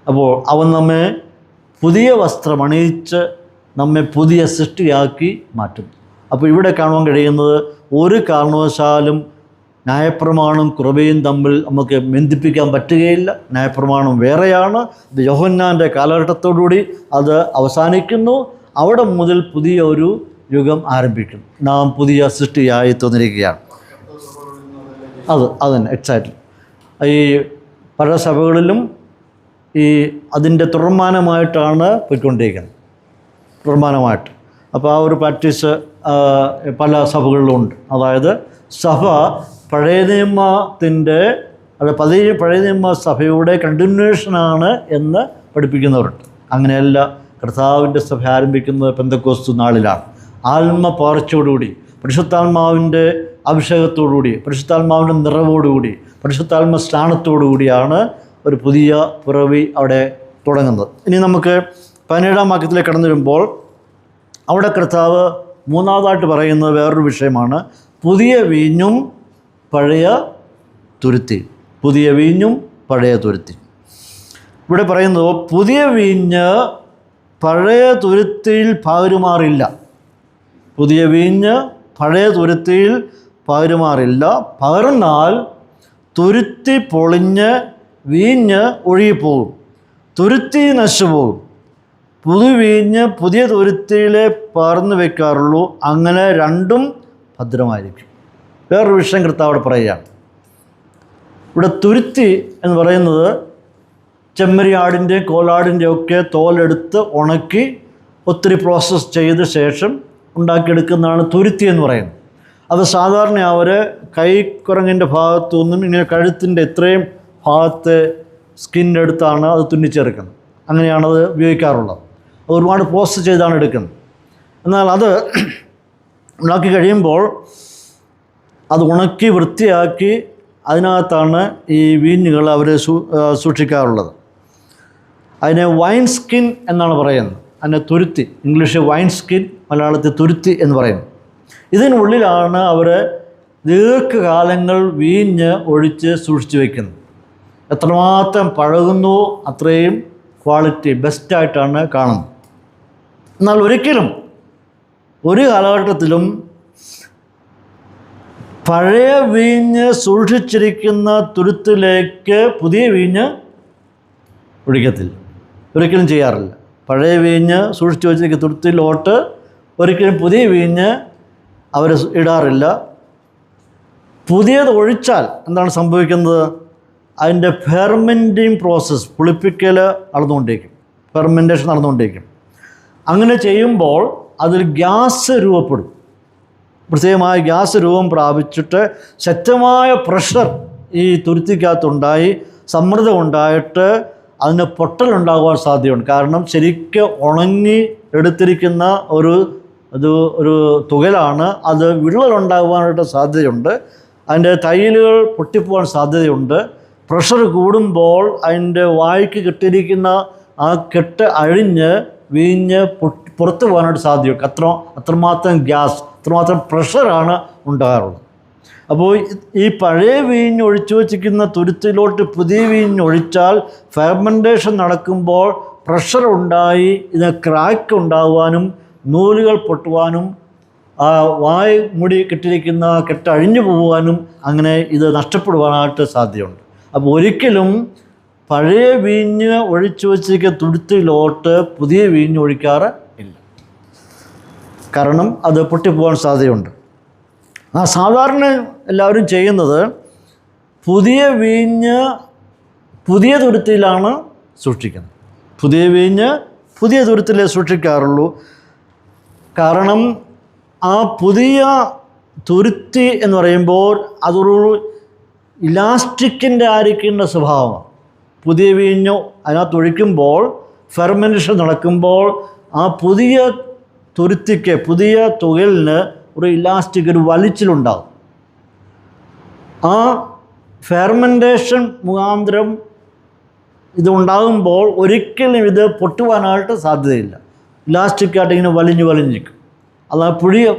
അപ്പോൾ അവൻ നമ്മെ പുതിയ വസ്ത്രം അണിയിച്ച് നമ്മെ പുതിയ സൃഷ്ടിയാക്കി മാറ്റും. അപ്പോൾ ഇവിടെ കാണുവാൻ കഴിയുന്നത്, ഒരു കാരണവശാലും ന്യായപ്രമാണവും കൃപയും തമ്മിൽ നമുക്ക് ബന്ധിപ്പിക്കാൻ പറ്റുകയില്ല. ന്യായപ്രമാണം വേറെയാണ്. ഇത് യോഹന്നാൻ്റെ കാലഘട്ടത്തോടുകൂടി അത് അവസാനിക്കുന്നു. അവിടെ മുതൽ പുതിയ ഒരു യുഗം ആരംഭിക്കും. നാം പുതിയ സൃഷ്ടിയായി തോന്നിരിക്കുകയാണ്. അതന്നെ എക്സാക്ട്ലി. ഈ പല സഭകളിലും ഈ അതിൻ്റെ തുടർമാനമായിട്ടാണ് പോയിക്കൊണ്ടിരിക്കുന്നത്, തുടർമാനമായിട്ട്. അപ്പോൾ ആ ഒരു പ്രാക്ടീസ് പല സഭകളിലും ഉണ്ട്. അതായത് സഭ പഴയ നിയമത്തിൻ്റെ പഴയ നിയമ സഭയുടെ കണ്ടിന്യൂഷനാണ് എന്ന് പഠിപ്പിക്കുന്നവരുണ്ട്. അങ്ങനെയല്ല, കർത്താവിൻ്റെ സഭ ആരംഭിക്കുന്നത് പെന്തക്കോസ്തു നാളിലാണ്. ആത്മപാർച്ചയോടുകൂടി, പരിശുദ്ധാത്മാവിൻ്റെ അഭിഷേകത്തോടുകൂടി, പരിശുദ്ധാത്മാവിൻ്റെ നിറവോടുകൂടി, പരിശുദ്ധാത്മ സ്നാനത്തോടുകൂടിയാണ് ഒരു പുതിയ പിറവി അവിടെ തുടങ്ങുന്നത്. ഇനി നമുക്ക് 17-ാം വാക്യത്തിലേക്ക് കടന്നു വരുമ്പോൾ അവിടെ കർത്താവ് മൂന്നാമതായിട്ട് പറയുന്നത് വേറൊരു വിഷയമാണ്. പുതിയ വീഞ്ഞും പഴയ തുരുത്തി. പുതിയ വീഞ്ഞും പഴയ തുരുത്തി. ഇവിടെ പറയുന്നത്, പുതിയ വീഞ്ഞ് പഴയ തുരുത്തിയിൽ പകരുമാറില്ല. പുതിയ വീഞ്ഞ് പഴയ തുരുത്തിയിൽ പകരുമാറില്ല. പകർന്നാൽ തുരുത്തി പൊളിഞ്ഞ് വീഞ്ഞ് ഒഴുകിപ്പോകും, തുരുത്തി നശിച്ചുപോകും. പുതുവീഞ്ഞ് പുതിയ തുരുത്തിയിലെ പകർന്നു വയ്ക്കാറുള്ളൂ, അങ്ങനെ രണ്ടും ഭദ്രമായിരിക്കും. വേറൊരു വിഷയം കർത്താവ് അവിടെ പറയുകയാണ്. ഇവിടെ തുരുത്തി എന്ന് പറയുന്നത് ചെമ്മരിയാടിൻ്റെ കോലാടിൻ്റെ ഒക്കെ തോലെടുത്ത് ഉണക്കി ഒത്തിരി പ്രോസസ്സ് ചെയ്ത ശേഷം ഉണ്ടാക്കിയെടുക്കുന്നതാണ് തുരുത്തി എന്ന് പറയുന്നത്. അത് സാധാരണ അവർ കൈക്കുറങ്ങിൻ്റെ ഭാഗത്തു നിന്നും ഇങ്ങനെ കഴുത്തിൻ്റെ ഇത്രയും ഭാഗത്തെ സ്കിൻ്റെ അടുത്താണ് അത് തുന്നിച്ചേർക്കുന്നത്. അങ്ങനെയാണത് ഉപയോഗിക്കാറുള്ളത്. അത് ഒരുപാട് പ്രോസസ്സ് ചെയ്താണ് എടുക്കുന്നത്. എന്നാൽ അത് ഉണ്ടാക്കി കഴിയുമ്പോൾ അത് ഉണക്കി വൃത്തിയാക്കി അതിനകത്താണ് ഈ വീഞ്ഞുകൾ അവർ സൂക്ഷിക്കാറുള്ളത്. അതിനെ വൈൻ സ്കിൻ എന്നാണ് പറയുന്നത്. അതിനെ തുരുത്തി, ഇംഗ്ലീഷ് വൈൻ സ്കിൻ, മലയാളത്തിൽ തുരുത്തി എന്ന് പറയുന്നു. ഇതിനുള്ളിലാണ് അവർ ദീർഘകാലങ്ങൾ വീഞ്ഞ് ഒഴിച്ച് സൂക്ഷിച്ചു വയ്ക്കുന്നത്. എത്രമാത്രം പഴകുന്നു അത്രയും ക്വാളിറ്റി ബെസ്റ്റായിട്ടാണ് കാണുന്നത്. എന്നാൽ ഒരിക്കലും ഒരു കാലഘട്ടത്തിലും പഴയ വീഞ്ഞ് സൂക്ഷിച്ചിരിക്കുന്ന തുരുത്തിലേക്ക് പുതിയ വീഞ്ഞ് ഒഴിക്കത്തില്ല, ഒരിക്കലും ചെയ്യാറില്ല. പഴയ വീഞ്ഞ് സൂക്ഷിച്ചു വെച്ചിരിക്കുന്ന തുരുത്തിലോട്ട് ഒരിക്കലും പുതിയ വീഞ്ഞ് അവർ ഇടാറില്ല. പുതിയത് ഒഴിച്ചാൽ എന്താണ് സംഭവിക്കുന്നത്? അതിൻ്റെ ഫെർമെൻറ്റിങ് പ്രോസസ്സ്, പുളിപ്പിക്കൽ നടന്നുകൊണ്ടിരിക്കും, ഫെർമെൻറ്റേഷൻ നടന്നുകൊണ്ടിരിക്കും. അങ്ങനെ ചെയ്യുമ്പോൾ അതിൽ ഗ്യാസ് രൂപപ്പെടും. പ്രത്യേകമായ ഗ്യാസ് രൂപം പ്രാപിച്ചിട്ട് ശക്തമായ പ്രഷർ ഈ തുരുത്തിക്കകത്തുണ്ടായി സമ്മർദ്ദം ഉണ്ടായിട്ട് അതിന് പൊട്ടലുണ്ടാകുവാൻ സാധ്യതയുണ്ട്. കാരണം ശരിക്കും ഉണങ്ങി എടുത്തിരിക്കുന്ന ഒരു തുകലാണ്. അത് വിള്ളലുണ്ടാകുവാനായിട്ട് സാധ്യതയുണ്ട്. അതിൻ്റെ തൈലുകൾ പൊട്ടിപ്പോകാൻ സാധ്യതയുണ്ട്. പ്രഷർ കൂടുമ്പോൾ അതിൻ്റെ വായ്ക്ക് കെട്ടിയിരിക്കുന്ന ആ കെട്ട് അഴിഞ്ഞ് വീഞ്ഞ് പുറത്തു പോകാനായിട്ട് സാധ്യത. അത്രമാത്രം ഗ്യാസ്, അത്രമാത്രം പ്രഷറാണ് ഉണ്ടാകാറുള്ളത്. അപ്പോൾ ഈ പഴയ വീഞ്ഞ് ഒഴിച്ചു വച്ചിരിക്കുന്ന തുരുത്തിലോട്ട് പുതിയ വീഞ്ഞ് ഒഴിച്ചാൽ ഫെർമെൻറ്റേഷൻ നടക്കുമ്പോൾ പ്രഷർ ഉണ്ടായി ഇതിന് ക്രാക്ക് ഉണ്ടാകുവാനും നൂലുകൾ പൊട്ടുവാനും വായ് മുടി കെട്ടിരിക്കുന്ന കെട്ട് അഴിഞ്ഞു പോകാനും അങ്ങനെ ഇത് നഷ്ടപ്പെടുവാനായിട്ട് സാധ്യതയുണ്ട്. അപ്പോൾ ഒരിക്കലും പഴയ വീഞ്ഞ് ഒഴിച്ചു വച്ചിരിക്കുന്ന തുരുത്തിലോട്ട് പുതിയ വീഞ്ഞ് ഒഴിക്കാറ് ഇല്ല. കാരണം അത് പൊട്ടിപ്പോകാൻ സാധ്യതയുണ്ട്. സാധാരണ എല്ലാവരും ചെയ്യുന്നത് പുതിയ വീഞ്ഞ് പുതിയ തുരുത്തിയിലാണ് സൂക്ഷിക്കുന്നത്. പുതിയ വീഞ്ഞ് പുതിയ തുരുത്തിലേ സൂക്ഷിക്കാറുള്ളൂ. കാരണം ആ പുതിയ തുരുത്തി എന്ന് പറയുമ്പോൾ അതൊരു ഇലാസ്റ്റിക്കിൻ്റെ ആയിരിക്കേണ്ട സ്വഭാവമാണ്. പുതിയ വീഞ്ഞ് അതിനകത്ത് ഒഴിക്കുമ്പോൾ ഫെർമെൻറ്റേഷൻ നടക്കുമ്പോൾ ആ പുതിയ തുരുത്തിക്ക്, പുതിയ തുകലിന് ഒരു ഇലാസ്റ്റിക്, ഒരു വലിച്ചിലുണ്ടാകും. ആ ഫെർമെൻറ്റേഷൻ മുഖാന്തരം ഇതുണ്ടാകുമ്പോൾ ഒരിക്കലും ഇത് പൊട്ടുവാനായിട്ട് സാധ്യതയില്ല. ഇലാസ്റ്റിക്കായിട്ട് ഇങ്ങനെ വലിഞ്ഞ് നിൽക്കും. അതാണ്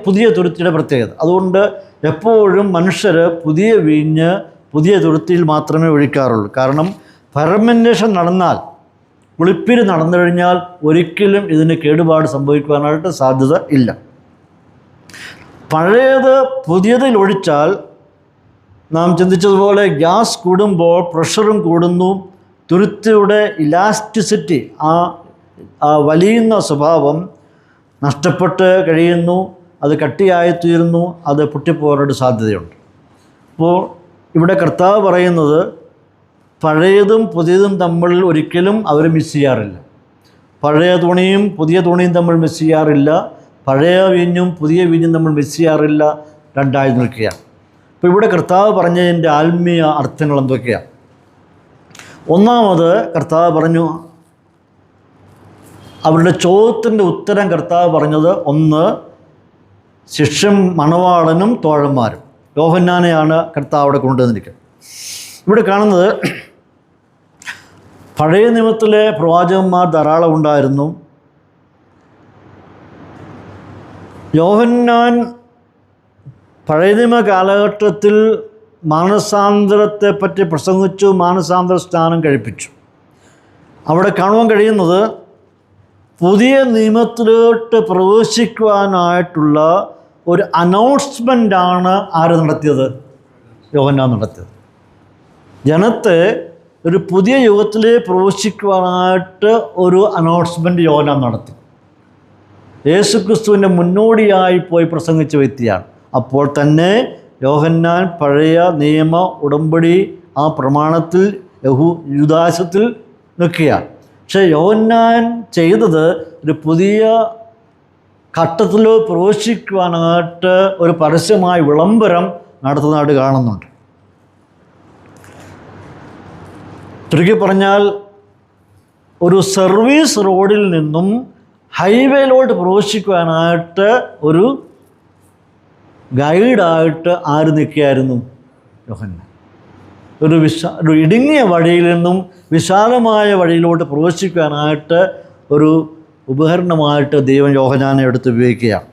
പുതിയ തുരുത്തിയുടെ പ്രത്യേകത. അതുകൊണ്ട് എപ്പോഴും മനുഷ്യർ പുതിയ വീഞ്ഞ് പുതിയ തുരുത്തിയിൽ മാത്രമേ ഒഴിക്കാറുള്ളൂ. കാരണം ഫെർമെൻറ്റേഷൻ നടന്നാൽ, പുളിപ്പിരി നടന്നു കഴിഞ്ഞാൽ ഒരിക്കലും ഇതിന് കേടുപാട് സംഭവിക്കുവാനായിട്ട് സാധ്യത ഇല്ല. പഴയത് പുതിയതിൽ ഒഴിച്ചാൽ നാം ചിന്തിച്ചതുപോലെ ഗ്യാസ് കൂടുമ്പോൾ പ്രഷറും കൂടുന്നു, തുരുത്തിയുടെ ഇലാസ്റ്റിസിറ്റി, ആ വലിയുന്ന സ്വഭാവം നഷ്ടപ്പെട്ട് കഴിയുന്നു, അത് കട്ടിയായിത്തീരുന്നു, അത് പൊട്ടിപ്പോകാനായിട്ട് സാധ്യതയുണ്ട്. അപ്പോൾ ഇവിടെ കർത്താവ് പറയുന്നത് പഴയതും പുതിയതും തമ്മിൽ ഒരിക്കലും അവർ മിസ് ചെയ്യാറില്ല. പഴയ തുണിയും പുതിയ തുണിയും തമ്മിൽ മിസ് ചെയ്യാറില്ല. പഴയ വീഞ്ഞും പുതിയ വീഞ്ഞും തമ്മിൽ മിസ് ചെയ്യാറില്ല, രണ്ടായി നിൽക്കുകയാണ്. അപ്പോൾ ഇവിടെ കർത്താവ് പറഞ്ഞതിൻ്റെ ആത്മീയ അർത്ഥങ്ങൾ എന്തൊക്കെയാണ്? ഒന്നാമത് കർത്താവ് പറഞ്ഞു, അവരുടെ ചോദ്യത്തിൻ്റെ ഉത്തരം കർത്താവ് പറഞ്ഞത്, ഒന്ന് ശിഷ്യൻ മണവാളനും തോഴന്മാരും. യോഹന്നാനെയാണ് കർത്താവ് അവിടെ കൊണ്ടുവന്നിരിക്കുന്നത്. ഇവിടെ കാണുന്നത് പഴയ നിയമത്തിലെ പ്രവാചകന്മാർ ധാരാളം ഉണ്ടായിരുന്നു. യോഹന്നാൻ പഴയ നിയമ കാലഘട്ടത്തിൽ മാനസാന്തരത്തെപ്പറ്റി പ്രസംഗിച്ചു, മാനസാന്തര സ്നാനം കഴിപ്പിച്ചു. അവിടെ കാണുവാൻ കഴിയുന്നത് പുതിയ നിയമത്തിലോട്ട് പ്രവേശിക്കുവാനായിട്ടുള്ള ഒരു അനൗൺസ്മെൻ്റാണ് ആര് നടത്തിയത്? യോഹന്നാൻ നടത്തിയത്. ജനത്തെ ഒരു പുതിയ യുഗത്തിലെ പ്രവേശിക്കുവാനായിട്ട് ഒരു അനൗൺസ്മെൻറ്റ് യോഹന്നാൻ നടത്തി. യേശുക്രിസ്തുവിൻ്റെ മുന്നോടിയായി പോയി പ്രസംഗിച്ച വ്യക്തിയാണ്. അപ്പോൾ തന്നെ യോഹന്നാൻ പഴയ നിയമ ഉടമ്പടി ആ പ്രമാണത്തിൽ യൂദാശത്തിൽ നിൽക്കുകയാണ്. പക്ഷേ യോഹന്നാൻ ചെയ്തത് ഒരു പുതിയ ഘട്ടത്തിൽ പ്രവേശിക്കുവാനായിട്ട് ഒരു പരസ്യമായ വിളംബരം നടത്തുന്നതായിട്ട് കാണുന്നുണ്ട്. ചുരുക്കി പറഞ്ഞാൽ ഒരു സർവീസ് റോഡിൽ നിന്നും ഹൈവേയിലോട്ട് പ്രവേശിക്കുവാനായിട്ട് ഒരു ഗൈഡായിട്ട് ആര് നിൽക്കുകയായിരുന്നു? യോഹന്നാൻ. ഒരു ഇടുങ്ങിയ വഴിയിൽ നിന്നും വിശാലമായ വഴിയിലോട്ട് പ്രവേശിക്കാനായിട്ട് ഒരു ഉപകരണമായിട്ട് ദൈവം യോഹന്നാനെ എടുത്ത് ഉപയോഗിക്കുകയാണ്.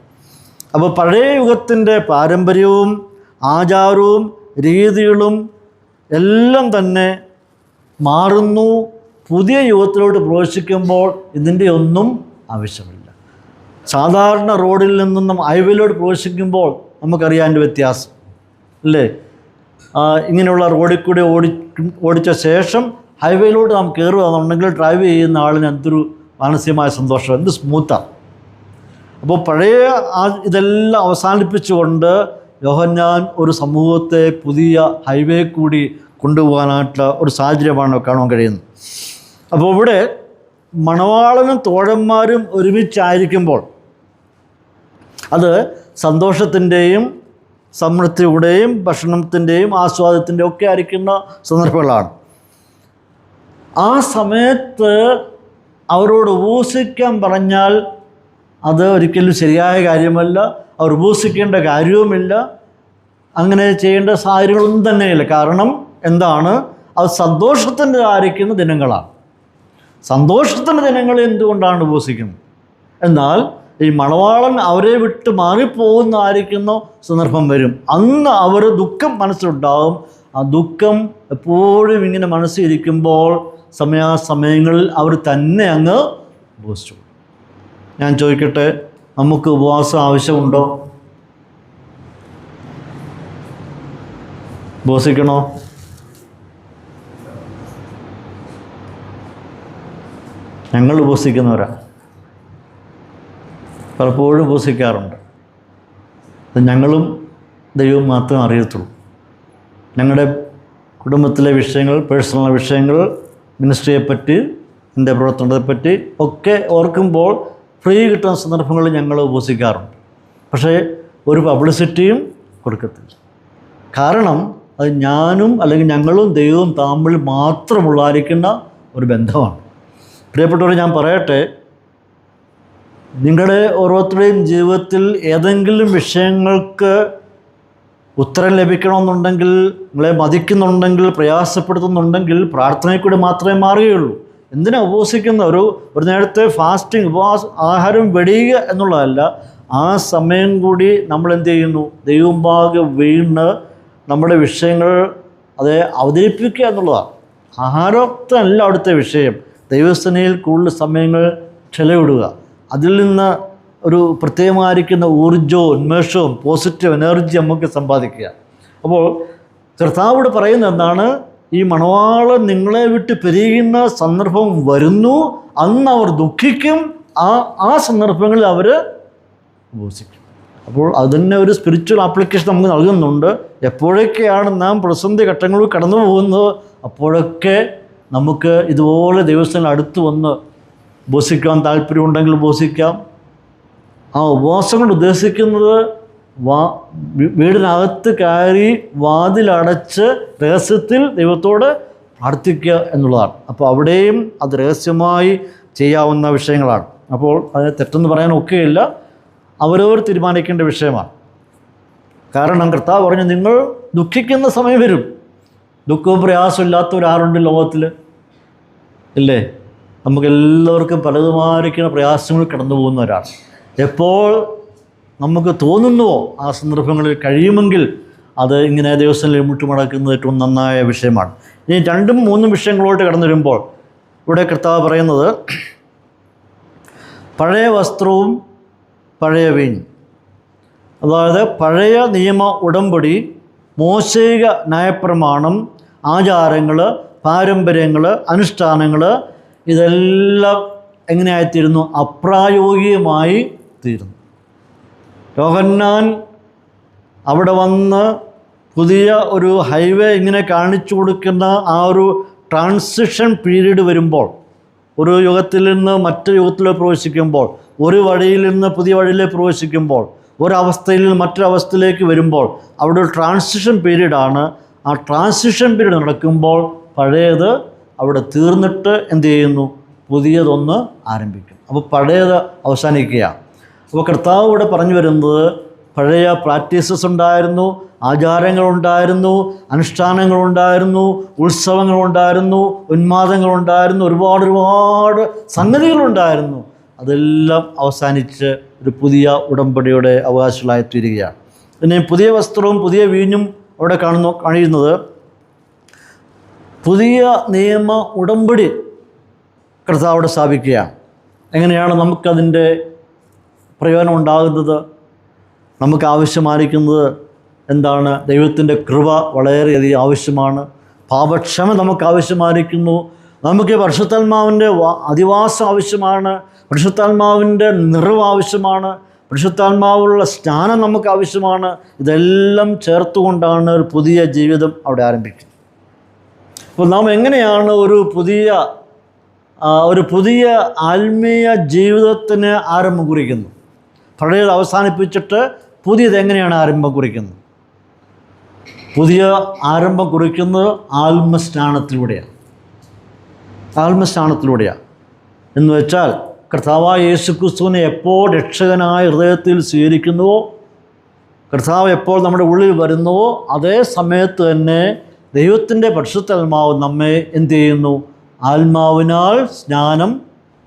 അപ്പോൾ പഴയ യുഗത്തിൻ്റെ പാരമ്പര്യവും ആചാരവും രീതികളും എല്ലാം തന്നെ മാറുന്നു. പുതിയ യുഗത്തിലോട്ട് പ്രവേശിക്കുമ്പോൾ ഇതിൻ്റെ ഒന്നും ആവശ്യമില്ല. സാധാരണ റോഡിൽ നിന്നും ഹൈവേയിലോട്ട് പ്രവേശിക്കുമ്പോൾ നമുക്കറിയാൻ വ്യത്യാസം അല്ലേ? ഇങ്ങനെയുള്ള റോഡിൽ കൂടി ഓടിച്ച ശേഷം ഹൈവേയിലോട്ട് നാം കയറുകയാണെന്നുണ്ടെങ്കിൽ ഡ്രൈവ് ചെയ്യുന്ന ആളിന് എന്തൊരു മാനസികമായ സന്തോഷം, എന്ത് സ്മൂത്താണ്. അപ്പോൾ പഴയ ഇതെല്ലാം അവസാനിപ്പിച്ചുകൊണ്ട് യോഹന്നാൻ ഒരു സമൂഹത്തെ പുതിയ ഹൈവേ കൂടി കൊണ്ടുപോകാനായിട്ടുള്ള ഒരു സാഹചര്യമാണ് കാണാൻ കഴിയുന്നത്. അപ്പോൾ ഇവിടെ മണവാളനും തോഴന്മാരും ഒരുമിച്ചായിരിക്കുമ്പോൾ അത് സന്തോഷത്തിൻ്റെയും സമൃദ്ധിയുടെയും ഭക്ഷണത്തിൻ്റെയും ആസ്വാദത്തിൻ്റെയും ഒക്കെ ആയിരിക്കുന്ന സന്ദർഭങ്ങളാണ്. ആ സമയത്ത് അവരോട് ഉപവസിക്കാൻ പറഞ്ഞാൽ അത് ഒരിക്കലും ശരിയായ കാര്യമല്ല. അവർ ഉപവസിക്കേണ്ട കാര്യവുമില്ല. അങ്ങനെ ചെയ്യേണ്ട സാഹചര്യങ്ങളൊന്നും തന്നെയില്ല. കാരണം എന്താണ്? അത് സന്തോഷത്തിൻ്റെ ആയിരിക്കുന്ന ദിനങ്ങളാണ്. സന്തോഷത്തിൻ്റെ ദിനങ്ങൾ എന്തുകൊണ്ടാണ് ഉപവസിക്കുന്നത്? എന്നാൽ ഈ മണവാളൻ അവരെ വിട്ട് മാറിപ്പോകുന്നതായിരിക്കുന്ന സന്ദർഭം വരും. അന്ന് അവർ ദുഃഖം മനസ്സിലുണ്ടാകും. ആ ദുഃഖം എപ്പോഴും ഇങ്ങനെ മനസ്സിലിരിക്കുമ്പോൾ സമയാസമയങ്ങളിൽ അവർ തന്നെ അങ്ങ് ഉപവസിച്ചു. ഞാൻ ചോദിക്കട്ടെ, നമുക്ക് ഉപവാസം ആവശ്യമുണ്ടോ? ഉപവസിക്കണോ? ഞങ്ങൾ ഉപവസിക്കുന്നവരാണ്, പലപ്പോഴും ഉപവസിക്കാറുണ്ട്. അത് ഞങ്ങളും ദൈവം മാത്രമേ അറിയത്തുള്ളൂ. ഞങ്ങളുടെ കുടുംബത്തിലെ വിഷയങ്ങൾ, പേഴ്സണൽ വിഷയങ്ങൾ, മിനിസ്ട്രിയെപ്പറ്റി, എൻ്റെ പ്രവർത്തനത്തെപ്പറ്റി ഒക്കെ ഓർക്കുമ്പോൾ ഫ്രീ കിട്ടുന്ന സന്ദർഭങ്ങളിൽ ഞങ്ങൾ ഉപവസിക്കാറുണ്ട്. പക്ഷേ ഒരു പബ്ലിസിറ്റിയും കൊടുക്കത്തില്ല. കാരണം അത് ഞാനും അല്ലെങ്കിൽ ഞങ്ങളും ദൈവവും തമ്മിൽ മാത്രമുള്ളായിരിക്കുന്ന ഒരു ബന്ധമാണ്. പ്രിയപ്പെട്ടവർ, ഞാൻ പറയട്ടെ, നിങ്ങളുടെ ഓരോരുത്തരുടെയും ജീവിതത്തിൽ ഏതെങ്കിലും വിഷയങ്ങൾക്ക് ഉത്തരം ലഭിക്കണമെന്നുണ്ടെങ്കിൽ, നിങ്ങളെ മതിക്കുന്നുണ്ടെങ്കിൽ, പ്രയാസപ്പെടുത്തുന്നുണ്ടെങ്കിൽ പ്രാർത്ഥനയിൽ കൂടി മാത്രമേ മാറുകയുള്ളൂ. എന്തിനാ ഉപവസിക്കുന്ന? ഒരു നേരത്തെ ഫാസ്റ്റിംഗ്, ആഹാരം വെടിയുക എന്നുള്ളതല്ല. ആ സമയം കൂടി നമ്മൾ എന്ത് ചെയ്യുന്നു? ദൈവമുമ്പാകെ വീണ് നമ്മുടെ വിഷയങ്ങൾ അത് അവതരിപ്പിക്കുക എന്നുള്ളതാണ്. ആഹാരത്തിനല്ല അവിടുത്തെ വിഷയം. ദൈവസേനയിൽ കൂടുതൽ സമയങ്ങൾ ചെലവിടുക, അതിൽ നിന്ന് ഒരു പ്രത്യേകമായിരിക്കുന്ന ഊർജ്ജവും ഉന്മേഷവും പോസിറ്റീവ് എനർജി നമുക്ക് സമ്പാദിക്കുക. അപ്പോൾ കർത്താവോട് പറയുന്നത് എന്താണ്? ഈ മണവാളൻ നിങ്ങളെ വിട്ട് പിരിയുന്ന സന്ദർഭം വരുന്നു, അന്ന് അവർ ദുഃഖിക്കും. ആ സന്ദർഭങ്ങളിൽ അവർ ഉപവസിക്കും. അപ്പോൾ അതിന് ഒരു സ്പിരിച്വൽ ആപ്ലിക്കേഷൻ നമുക്ക് നൽകുന്നുണ്ട്. എപ്പോഴൊക്കെയാണ് നാം പ്രതിസന്ധി ഘട്ടങ്ങളിൽ കടന്നു പോകുന്നത്, അപ്പോഴൊക്കെ നമുക്ക് ഇതുപോലെ ദൈവസ്ഥയിൽ അടുത്ത് വന്ന് ഉപവസിക്കാൻ താല്പര്യമുണ്ടെങ്കിൽ ഉപവസിക്കാം. ആ ഉപവാസം കൊണ്ട് ഉദ്ദേശിക്കുന്നത് വീടിനകത്ത് കയറി വാതിലടച്ച് രഹസ്യത്തിൽ ദൈവത്തോട് പ്രാർത്ഥിക്കുക എന്നുള്ളതാണ്. അപ്പോൾ അവിടെയും അത് രഹസ്യമായി ചെയ്യാവുന്ന വിഷയങ്ങളാണ്. അപ്പോൾ അത് തെറ്റെന്ന് പറയാൻ ഒക്കെയില്ല, അവരവർ തീരുമാനിക്കേണ്ട വിഷയമാണ്. കാരണം കർത്താവ് പറഞ്ഞു, നിങ്ങൾ ദുഃഖിക്കുന്ന സമയം വരും. ദുഃഖവും പ്രയാസവും ഇല്ലാത്തവരാരുണ്ട് ലോകത്തിൽ? ഇല്ലേ? നമുക്കെല്ലാവർക്കും പലതുമായിരിക്കുന്ന പ്രയാസങ്ങൾ കടന്നു പോകുന്നവരാണ്. എപ്പോൾ നമുക്ക് തോന്നുന്നുവോ ആ സന്ദർഭങ്ങളിൽ കഴിയുമെങ്കിൽ അത് ഇങ്ങനെ ദിവസങ്ങളിൽ മുട്ടുമടക്കുന്നത് ഏറ്റവും നന്നായ വിഷയമാണ്. ഇനി 2-3 വിഷയങ്ങളോട്ട് കടന്നു വരുമ്പോൾ ഇവിടെ കർത്താവ് പറയുന്നത്, പഴയ വസ്ത്രവും പഴയ വീഞ്ഞും. അതായത് പഴയ നിയമ ഉടമ്പടി, മോശിക ന്യായപ്രമാണം, ആചാരങ്ങൾ, പാരമ്പര്യങ്ങൾ, അനുഷ്ഠാനങ്ങൾ, ഇതെല്ലാം എങ്ങനെയായിത്തീരുന്നു? അപ്രായോഗികമായി തീരുന്നു. യോഹന്നാൻ അവിടെ വന്ന് പുതിയ ഒരു ഹൈവേ ഇങ്ങനെ കാണിച്ചു കൊടുക്കുന്ന ആ ഒരു ട്രാൻസിഷൻ പീരീഡ് വരുമ്പോൾ, ഒരു യുഗത്തിൽ നിന്ന് മറ്റൊരു യുഗത്തിലേക്ക് പ്രവേശിക്കുമ്പോൾ, ഒരു വഴിയിൽ നിന്ന് പുതിയ വഴിയിലേക്ക് പ്രവേശിക്കുമ്പോൾ, ഒരവസ്ഥയിൽ നിന്ന് മറ്റൊരവസ്ഥയിലേക്ക് വരുമ്പോൾ അവിടെ ഒരു ട്രാൻസിഷൻ പീരീഡാണ്. ആ ട്രാൻസിഷൻ പീരീഡ് നടക്കുമ്പോൾ പഴയത് അവിടെ തീർന്നിട്ട് എന്ത് ചെയ്യുന്നു? പുതിയതൊന്ന് ആരംഭിക്കും. അപ്പോൾ പഴയത് അവസാനിക്കുകയാണ്. അപ്പോൾ കർത്താവ് ഇവിടെ പറഞ്ഞു വരുന്നത്, പഴയ പ്രാക്ടീസസ് ഉണ്ടായിരുന്നു, ആചാരങ്ങളുണ്ടായിരുന്നു, അനുഷ്ഠാനങ്ങളുണ്ടായിരുന്നു, ഉത്സവങ്ങളുണ്ടായിരുന്നു, ഉന്മാദങ്ങളുണ്ടായിരുന്നു, ഒരുപാട് സംഗതികളുണ്ടായിരുന്നു. അതെല്ലാം അവസാനിച്ച് ഒരു പുതിയ ഉടമ്പടിയുടെ അവകാശികളായി തീരുകയാണ്. പിന്നെ പുതിയ വസ്ത്രവും പുതിയ വീഞ്ഞും അവിടെ കഴിയുന്നത് പുതിയ നിയമ ഉടമ്പടി കർത്താവ് അവിടെ സ്ഥാപിക്കുകയാണ്. എങ്ങനെയാണ് നമുക്കതിൻ്റെ പ്രയോജനം ഉണ്ടാകുന്നത്? നമുക്ക് ആവശ്യമായിരിക്കുന്നത് എന്താണ്? ദൈവത്തിൻ്റെ കൃപ വളരെയധികം ആവശ്യമാണ്. പാപക്ഷമ നമുക്ക് ആവശ്യമായിരിക്കുന്നു. നമുക്ക് പരിശുദ്ധാത്മാവിൻ്റെ അധിവാസം ആവശ്യമാണ്. പരിശുദ്ധാത്മാവിൻ്റെ നിറവ് ആവശ്യമാണ്. പരിശുദ്ധാത്മാവുള്ള സ്നാനം നമുക്ക് ആവശ്യമാണ്. ഇതെല്ലാം ചേർത്തുകൊണ്ടാണ് ഒരു പുതിയ ജീവിതം അവിടെ ആരംഭിക്കുന്നത്. അപ്പോൾ നാം എങ്ങനെയാണ് ഒരു പുതിയ ആത്മീയ ജീവിതത്തിന് ആരംഭം കുറിക്കുന്നത്? പഴയത് അവസാനിപ്പിച്ചിട്ട് പുതിയത് എങ്ങനെയാണ് ആരംഭം കുറിക്കുന്നത്? പുതിയ ആരംഭം കുറിക്കുന്നത് ആത്മസ്നാനത്തിലൂടെയാണ്. എന്ന് വെച്ചാൽ കർത്താവായ യേശുക്രിസ്തുവിനെ എപ്പോൾ രക്ഷകനായ ഹൃദയത്തിൽ സ്വീകരിക്കുന്നുവോ, കർത്താവ് എപ്പോൾ നമ്മുടെ ഉള്ളിൽ വരുന്നുവോ, അതേ സമയത്ത് തന്നെ ദൈവത്തിൻ്റെ പരിശുദ്ധാത്മാവ് നമ്മെ എന്ത് ചെയ്യുന്നു? ആത്മാവിനാൽ സ്നാനം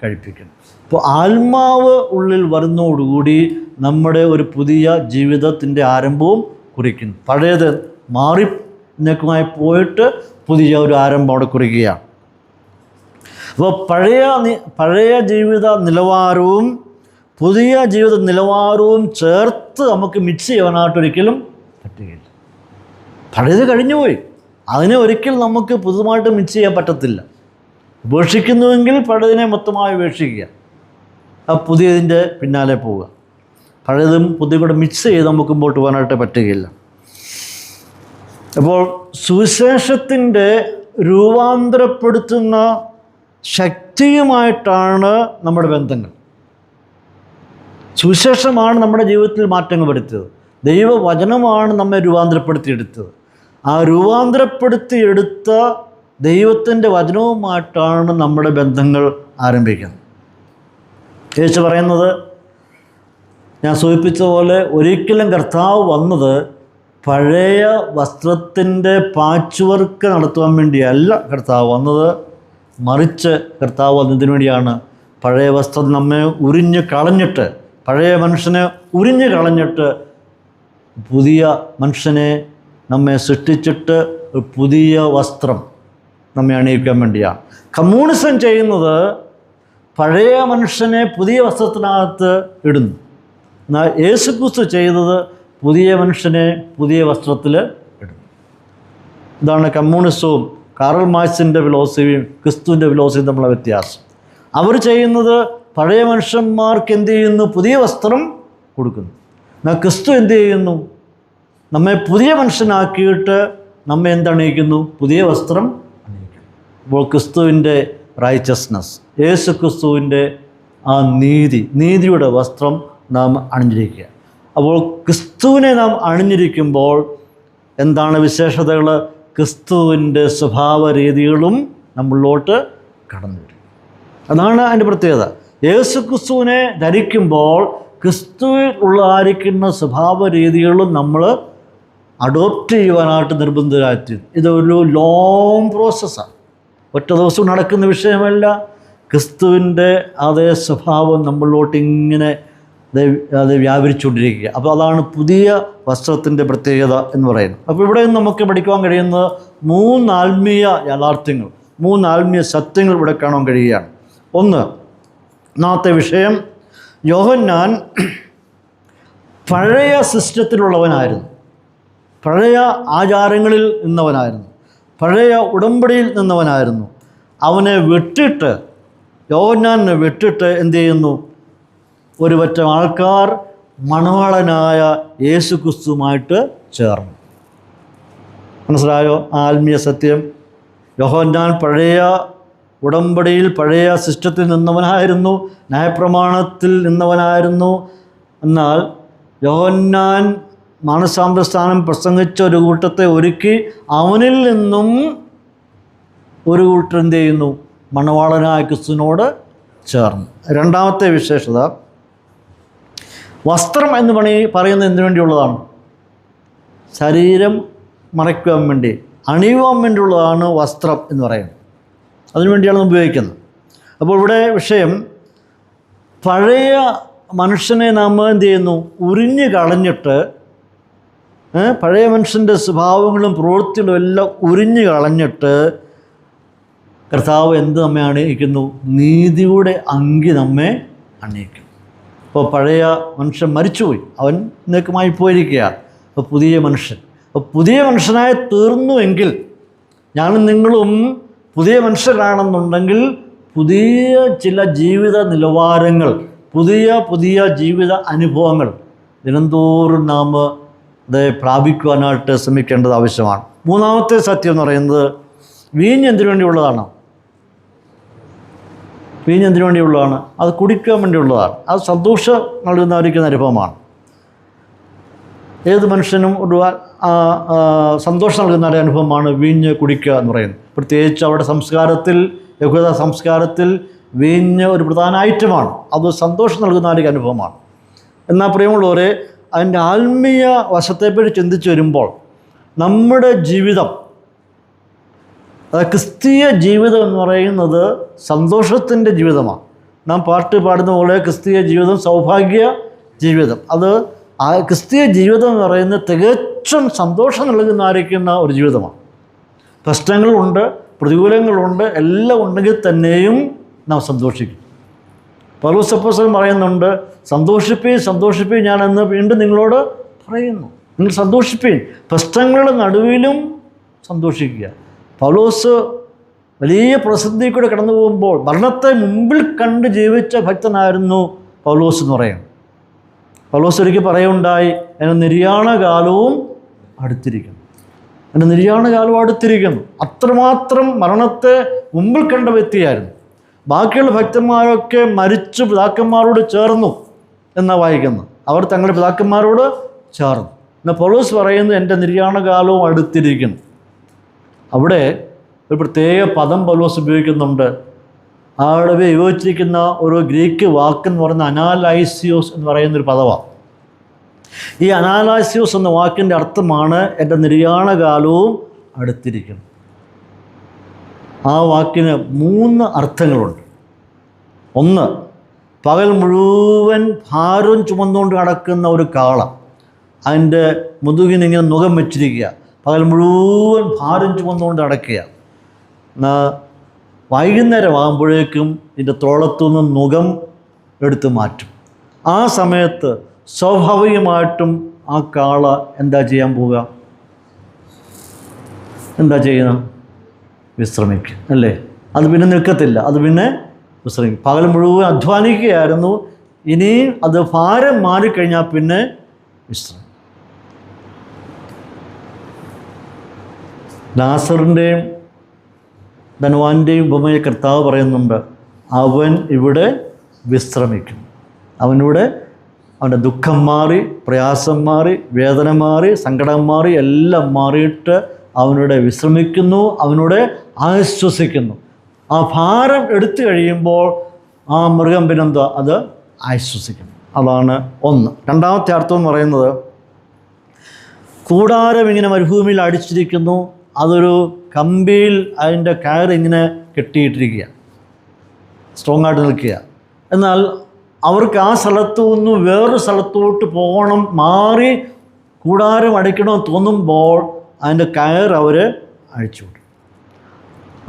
കഴിപ്പിക്കുന്നു. അപ്പോൾ ആത്മാവ് ഉള്ളിൽ വരുന്നതോടുകൂടി നമ്മുടെ ഒരു പുതിയ ജീവിതത്തിൻ്റെ ആരംഭവും കുറിക്കുന്നു. പഴയത് മാറി നിൽക്കുമായി പോയിട്ട് പുതിയ ഒരു ആരംഭം അവിടെ കുറിക്കുകയാണ്. അപ്പോൾ പഴയ ജീവിത നിലവാരവും പുതിയ ജീവിത നിലവാരവും ചേർത്ത് നമുക്ക് മിക്സ് ചെയ്യാനായിട്ടൊരിക്കലും പറ്റുകയില്ല. പഴയത് കഴിഞ്ഞുപോയി, അതിനെ ഒരിക്കലും നമുക്ക് പുതുതായിട്ട് മിക്സ് ചെയ്യാൻ പറ്റത്തില്ല. ഉപേക്ഷിക്കുന്നുവെങ്കിൽ പഴയതിനെ മൊത്തമായി ഉപേക്ഷിക്കുക, ആ പുതിയതിൻ്റെ പിന്നാലെ പോവുക. പഴയതും പുതിയ കൂടെ മിക്സ് ചെയ്ത് നമുക്ക് മുമ്പോട്ട് പോകാനായിട്ട് പറ്റുകയില്ല. അപ്പോൾ സുവിശേഷത്തിൻ്റെ രൂപാന്തരപ്പെടുത്തുന്ന ശക്തിയുമായിട്ടാണ് നമ്മുടെ ബന്ധങ്ങൾ. സുവിശേഷമാണ് നമ്മുടെ ജീവിതത്തിൽ മാറ്റങ്ങൾ വരുത്തിയത്. ദൈവവചനമാണ് നമ്മെ രൂപാന്തരപ്പെടുത്തിയെടുത്തത്. ആ രൂപാന്തരപ്പെടുത്തിയെടുത്ത ദൈവത്തിൻ്റെ വചനവുമായിട്ടാണ് നമ്മുടെ ബന്ധങ്ങൾ ആരംഭിക്കുന്നത്. യേശു പറയുന്നത്, ഞാൻ സൂചിപ്പിച്ച പോലെ, ഒരിക്കലും കർത്താവ് വന്നത് പഴയ വസ്ത്രത്തിൻ്റെ പാച്ച് വർക്ക് നടത്തുവാൻ വേണ്ടിയല്ല കർത്താവ് വന്നത്. മറിച്ച് കർത്താവ് വന്നതിന് വേണ്ടിയാണ് പഴയ വസ്ത്രം നമ്മെ ഉരിഞ്ഞ് കളഞ്ഞിട്ട്, പഴയ മനുഷ്യനെ ഉരിഞ്ഞ് കളഞ്ഞിട്ട് പുതിയ മനുഷ്യനെ നമ്മെ സൃഷ്ടിച്ചിട്ട് ഒരു പുതിയ വസ്ത്രം നമ്മെ അണിയിക്കാൻ വേണ്ടിയാണ്. കമ്മ്യൂണിസം ചെയ്യുന്നത് പഴയ മനുഷ്യനെ പുതിയ വസ്ത്രത്തിനകത്ത് ഇടുന്നു. എന്നാൽ യേശുക്രിസ്തു ചെയ്തത് പുതിയ മനുഷ്യനെ പുതിയ വസ്ത്രത്തിൽ ഇടുന്നു. ഇതാണ് കമ്മ്യൂണിസവും കാറൽ മാർക്സിൻ്റെ ഫിലോസഫിയും ക്രിസ്തുവിൻ്റെ ഫിലോസഫിയും തമ്മിലുള്ള വ്യത്യാസം. അവർ ചെയ്യുന്നത് പഴയ മനുഷ്യന്മാർക്ക് എന്ത് ചെയ്യുന്നു? പുതിയ വസ്ത്രം കൊടുക്കുന്നു. എന്നാൽ ക്രിസ്തു എന്ത് ചെയ്യുന്നു? നമ്മെ പുതിയ മനുഷ്യനാക്കിയിട്ട് നമ്മെ എന്തണിയിക്കുന്നു? പുതിയ വസ്ത്രം അണിയിക്കുന്നു. അപ്പോൾ ക്രിസ്തുവിൻ്റെ റൈച്ചസ്നസ്, യേശു ക്രിസ്തുവിൻ്റെ ആ നീതിയുടെ വസ്ത്രം നാം അണിഞ്ഞിരിക്കുക. അപ്പോൾ ക്രിസ്തുവിനെ നാം അണിഞ്ഞിരിക്കുമ്പോൾ എന്താണ് വിശേഷതകൾ? ക്രിസ്തുവിൻ്റെ സ്വഭാവ രീതികളും നമ്മളിലോട്ട് കടന്നു വരും. അതാണ് അതിൻ്റെ പ്രത്യേകത. യേശു ക്രിസ്തുവിനെ ധരിക്കുമ്പോൾ ക്രിസ്തുവിൽ ഉള്ളായിരിക്കുന്ന സ്വഭാവ രീതികളും നമ്മൾ അഡോപ്റ്റ് ചെയ്യുവാനായിട്ട് നിർബന്ധിതരായിത്തീരും. ഇതൊരു ലോങ് പ്രോസസ്സാണ്, ഒറ്റ ദിവസം നടക്കുന്ന വിഷയമല്ല. ക്രിസ്തുവിൻ്റെ അതേ സ്വഭാവം നമ്മളിലോട്ട് ഇങ്ങനെ അത് വ്യാപരിച്ചുകൊണ്ടിരിക്കുക. അപ്പോൾ അതാണ് പുതിയ വസ്ത്രത്തിൻ്റെ പ്രത്യേകത എന്ന് പറയുന്നത്. അപ്പോൾ ഇവിടെ നമുക്ക് പഠിക്കുവാൻ കഴിയുന്നത് 3 ആത്മീയ യാഥാർത്ഥ്യങ്ങൾ, 3 ആത്മീയ സത്യങ്ങൾ ഇവിടെ കാണാൻ കഴിയുകയാണ്. ഒന്നാമത്തെ വിഷയം, യോഹന്നാൻ പഴയ സിസ്റ്റത്തിലുള്ളവനായിരുന്നു, പഴയ ആചാരങ്ങളിൽ നിന്നവനായിരുന്നു, പഴയ ഉടമ്പടിയിൽ നിന്നവനായിരുന്നു. അവനെ വിട്ടിട്ട്, യോഹന്നാനെ വിട്ടിട്ട് എന്ത് ചെയ്യുന്നു? ഒരു പറ്റം ആൾക്കാർ മണവാളനായ യേശു ക്രിസ്തുവുമായിട്ട് ചേർന്നു. മനസ്സിലായോ ആത്മീയ സത്യം? യോഹന്നാൻ പഴയ ഉടമ്പടിയിൽ പഴയ സിസ്റ്റത്തിൽ നിന്നവനായിരുന്നു, ന്യായപ്രമാണത്തിൽ നിന്നവനായിരുന്നു. എന്നാൽ യോഹന്നാൻ മാനസാന്തരസ്ഥാനം പ്രസംഗിച്ച ഒരു കൂട്ടത്തെ ഒരുക്കി അവനിൽ നിന്നും ഒരു കൂട്ടർ എന്ത് ചെയ്യുന്നു? മണവാളനായ ക്രിസ്തുവിനോട് ചേർന്നു. രണ്ടാമത്തെ വിശേഷത, വസ്ത്രം എന്ന് പറയുന്നത് എന്തിനു വേണ്ടിയുള്ളതാണ്? ശരീരം മറയ്ക്കുവാൻ വേണ്ടി, അണിയുവാൻ വേണ്ടിയുള്ളതാണ് വസ്ത്രം എന്ന് പറയുന്നത്. അതിനുവേണ്ടിയാണ് ഉപയോഗിക്കുന്നത്. അപ്പോൾ ഇവിടെ വിഷയം, പഴയ മനുഷ്യനെ നാം എന്ത് ചെയ്യുന്നു? ഉരിഞ്ഞു കളഞ്ഞിട്ട്, പഴയ മനുഷ്യൻ്റെ സ്വഭാവങ്ങളും പ്രവൃത്തികളും എല്ലാം ഉരിഞ്ഞു കളഞ്ഞിട്ട് കർത്താവ് എന്ത് നമ്മെ അണിയിക്കുന്നു? നീതിയുടെ അങ്കി നമ്മെ അണിയിക്കും. അപ്പോൾ പഴയ മനുഷ്യൻ മരിച്ചുപോയി, അവൻ നീക്കമായി പോയിരിക്കുകയാണ്. അപ്പോൾ പുതിയ മനുഷ്യൻ, അപ്പോൾ പുതിയ മനുഷ്യനായി തീർന്നുവെങ്കിൽ, ഞാനും നിങ്ങളും പുതിയ മനുഷ്യരാണെന്നുണ്ടെങ്കിൽ പുതിയ ചില ജീവിത നിലവാരങ്ങൾ, പുതിയ ജീവിത അനുഭവങ്ങൾ ദിനംതോറും നാം അത് പ്രാപിക്കുവാനായിട്ട് ശ്രമിക്കേണ്ടത് ആവശ്യമാണ്. മൂന്നാമത്തെ സത്യം എന്ന് പറയുന്നത്, വീഞ്ഞ് എന്തിനു വേണ്ടിയുള്ളതാണ്? വീഞ്ഞ് എന്തിനു വേണ്ടിയുള്ളതാണ്? അത് കുടിക്കാൻ വേണ്ടിയുള്ളതാണ്. അത് സന്തോഷം നൽകുന്നവരിക്കുന്ന അനുഭവമാണ്. ഏത് മനുഷ്യനും ഒരു സന്തോഷം നൽകുന്ന ഒരു അനുഭവമാണ് വീഞ്ഞ് കുടിക്കുക എന്ന് പറയുന്നത്. പ്രത്യേകിച്ച് അവരുടെ സംസ്കാരത്തിൽ, യഹൂദ സംസ്കാരത്തിൽ വീഞ്ഞ് ഒരു പ്രധാന ഐറ്റമാണ്. അത് സന്തോഷം നൽകുന്ന ഒരു അനുഭവമാണ്. എന്നാൽ പ്രിയമുള്ളവരെ, അതിൻ്റെ ആത്മീയ വശത്തെപ്പറ്റി ചിന്തിച്ച് വരുമ്പോൾ നമ്മുടെ ജീവിതം അത് ക്രിസ്തീയ ജീവിതം എന്ന് പറയുന്നത് സന്തോഷത്തിൻ്റെ ജീവിതമാണ്. നാം പാട്ട് പാടുന്ന പോലെ ക്രിസ്തീയ ജീവിതം സൗഭാഗ്യ ജീവിതം. അത് ആ ക്രിസ്തീയ ജീവിതം എന്ന് പറയുന്നത് തികച്ചും സന്തോഷം നൽകുന്നതായിരിക്കുന്ന ഒരു ജീവിതമാണ്. പ്രശ്നങ്ങളുണ്ട്, പ്രതികൂലങ്ങളുണ്ട്, എല്ലാം ഉണ്ടെങ്കിൽ തന്നെയും നാം സന്തോഷിക്കും. പൗലോസ് അപ്പോസ്തലൻ പറയുന്നുണ്ട്, സന്തോഷിപ്പീൻ ഞാനെന്ന് വീണ്ടും നിങ്ങളോട് പറയുന്നു. നിങ്ങൾ സന്തോഷിപ്പീൻ, പ്രശ്നങ്ങളുടെ നടുവിലും സന്തോഷിക്കുക. പൗലോസ് വലിയ പ്രസിദ്ധിയിൽ കൂടെ കടന്നു പോകുമ്പോൾ മരണത്തെ മുമ്പിൽ കണ്ട് ജീവിച്ച ഭക്തനായിരുന്നു പൗലോസ് എന്ന് പറയും. പൗലോസ് ഒരിക്കൽ പറയുണ്ടായി, എൻ്റെ നിര്യാണകാലവും അടുത്തിരിക്കുന്നു. എൻ്റെ നിര്യാണകാലവും അടുത്തിരിക്കുന്നു. അത്രമാത്രം മരണത്തെ മുമ്പിൽ കണ്ട വ്യക്തിയായിരുന്നു. ബാക്കിയുള്ള ഭക്തന്മാരൊക്കെ മരിച്ചു പിതാക്കന്മാരോട് ചേർന്നു എന്നാണ് വായിക്കുന്നത്. അവർ തങ്ങളുടെ പിതാക്കന്മാരോട് ചേർന്നു. എന്നാൽ പൗലോസ് പറയുന്നു, എൻ്റെ നിര്യാണകാലവും അടുത്തിരിക്കുന്നു. അവിടെ ഒരു പ്രത്യേക പദം പൗലോസ് ഉപയോഗിക്കുന്നുണ്ട്. അവിടെ ഉപയോഗിച്ചിരിക്കുന്ന ഒരു ഗ്രീക്ക് വാക്കെന്ന് പറയുന്ന അനാലൈസിയോസ് എന്ന് പറയുന്നൊരു പദമാണ്. ഈ അനാലൈസിയോസ് എന്ന വാക്കിൻ്റെ അർത്ഥമാണ് എൻ്റെ നിര്യാണകാലവും അടുത്തിരിക്കുന്നു. ആ വാക്കിന് 3 അർത്ഥങ്ങളുണ്ട്. ഒന്ന്, പകൽ മുഴുവൻ ഭാരം ചുമന്നുകൊണ്ട് നടക്കുന്ന ഒരു കാള, അതിൻ്റെ മുതുകിനിങ്ങനെ നുകം വെച്ചിരിക്കുക, പകൽ മുഴുവൻ ഭാരം ചുമന്നുകൊണ്ട് നടക്കുക. വൈകുന്നേരം ആകുമ്പോഴേക്കും ഇതിൻ്റെ തോളത്തുനിന്ന് നുകം എടുത്ത് മാറ്റും. ആ സമയത്ത് സ്വാഭാവികമായിട്ടും ആ കാള എന്താ ചെയ്യാൻ പോവുക? എന്താ ചെയ്യുന്നത്? വിശ്രമിക്കും, അല്ലേ? അത് പിന്നെ നിൽക്കത്തില്ല, അത് പിന്നെ വിശ്രമിക്കും. പകൽ മുഴുവൻ അധ്വാനിക്കുകയായിരുന്നു, ഇനിയും അത് ഭാരം മാറിക്കഴിഞ്ഞാൽ പിന്നെ വിശ്രമിക്കും. ലാസറിൻ്റെയും ധനവാന്റെയും ഉപമയെ കർത്താവ് പറയുന്നുണ്ട്, അവൻ ഇവിടെ വിശ്രമിക്കും. അവനിവിടെ അവൻ്റെ ദുഃഖം മാറി, പ്രയാസം മാറി, വേദന മാറി, സങ്കടം മാറി, എല്ലാം മാറിയിട്ട് അവനോട് വിശ്രമിക്കുന്നു, അവനോട് ആശ്വസിക്കുന്നു. ആ ഭാരം എടുത്തു കഴിയുമ്പോൾ ആ മൃഗം പിന്നെന്താ? അത് ആശ്വസിക്കുന്നു. അതാണ് ഒന്ന്. രണ്ടാമത്തെ അർത്ഥം എന്ന് പറയുന്നത്, കൂടാരം ഇങ്ങനെ മരുഭൂമിയിൽ അടിച്ചിരിക്കുന്നു, അതൊരു കമ്പിയിൽ അതിൻ്റെ കയർ ഇങ്ങനെ കെട്ടിയിട്ടിരിക്കുക, സ്ട്രോങ് ആയിട്ട് നിൽക്കുക. എന്നാൽ അവർക്ക് ആ സ്ഥലത്തു നിന്ന് വേറൊരു സ്ഥലത്തോട്ട് പോകണം, മാറി കൂടാരം അടിക്കണമെന്ന് തോന്നുമ്പോൾ അതിൻ്റെ കയർ അവർ അഴിച്ചുവിടും.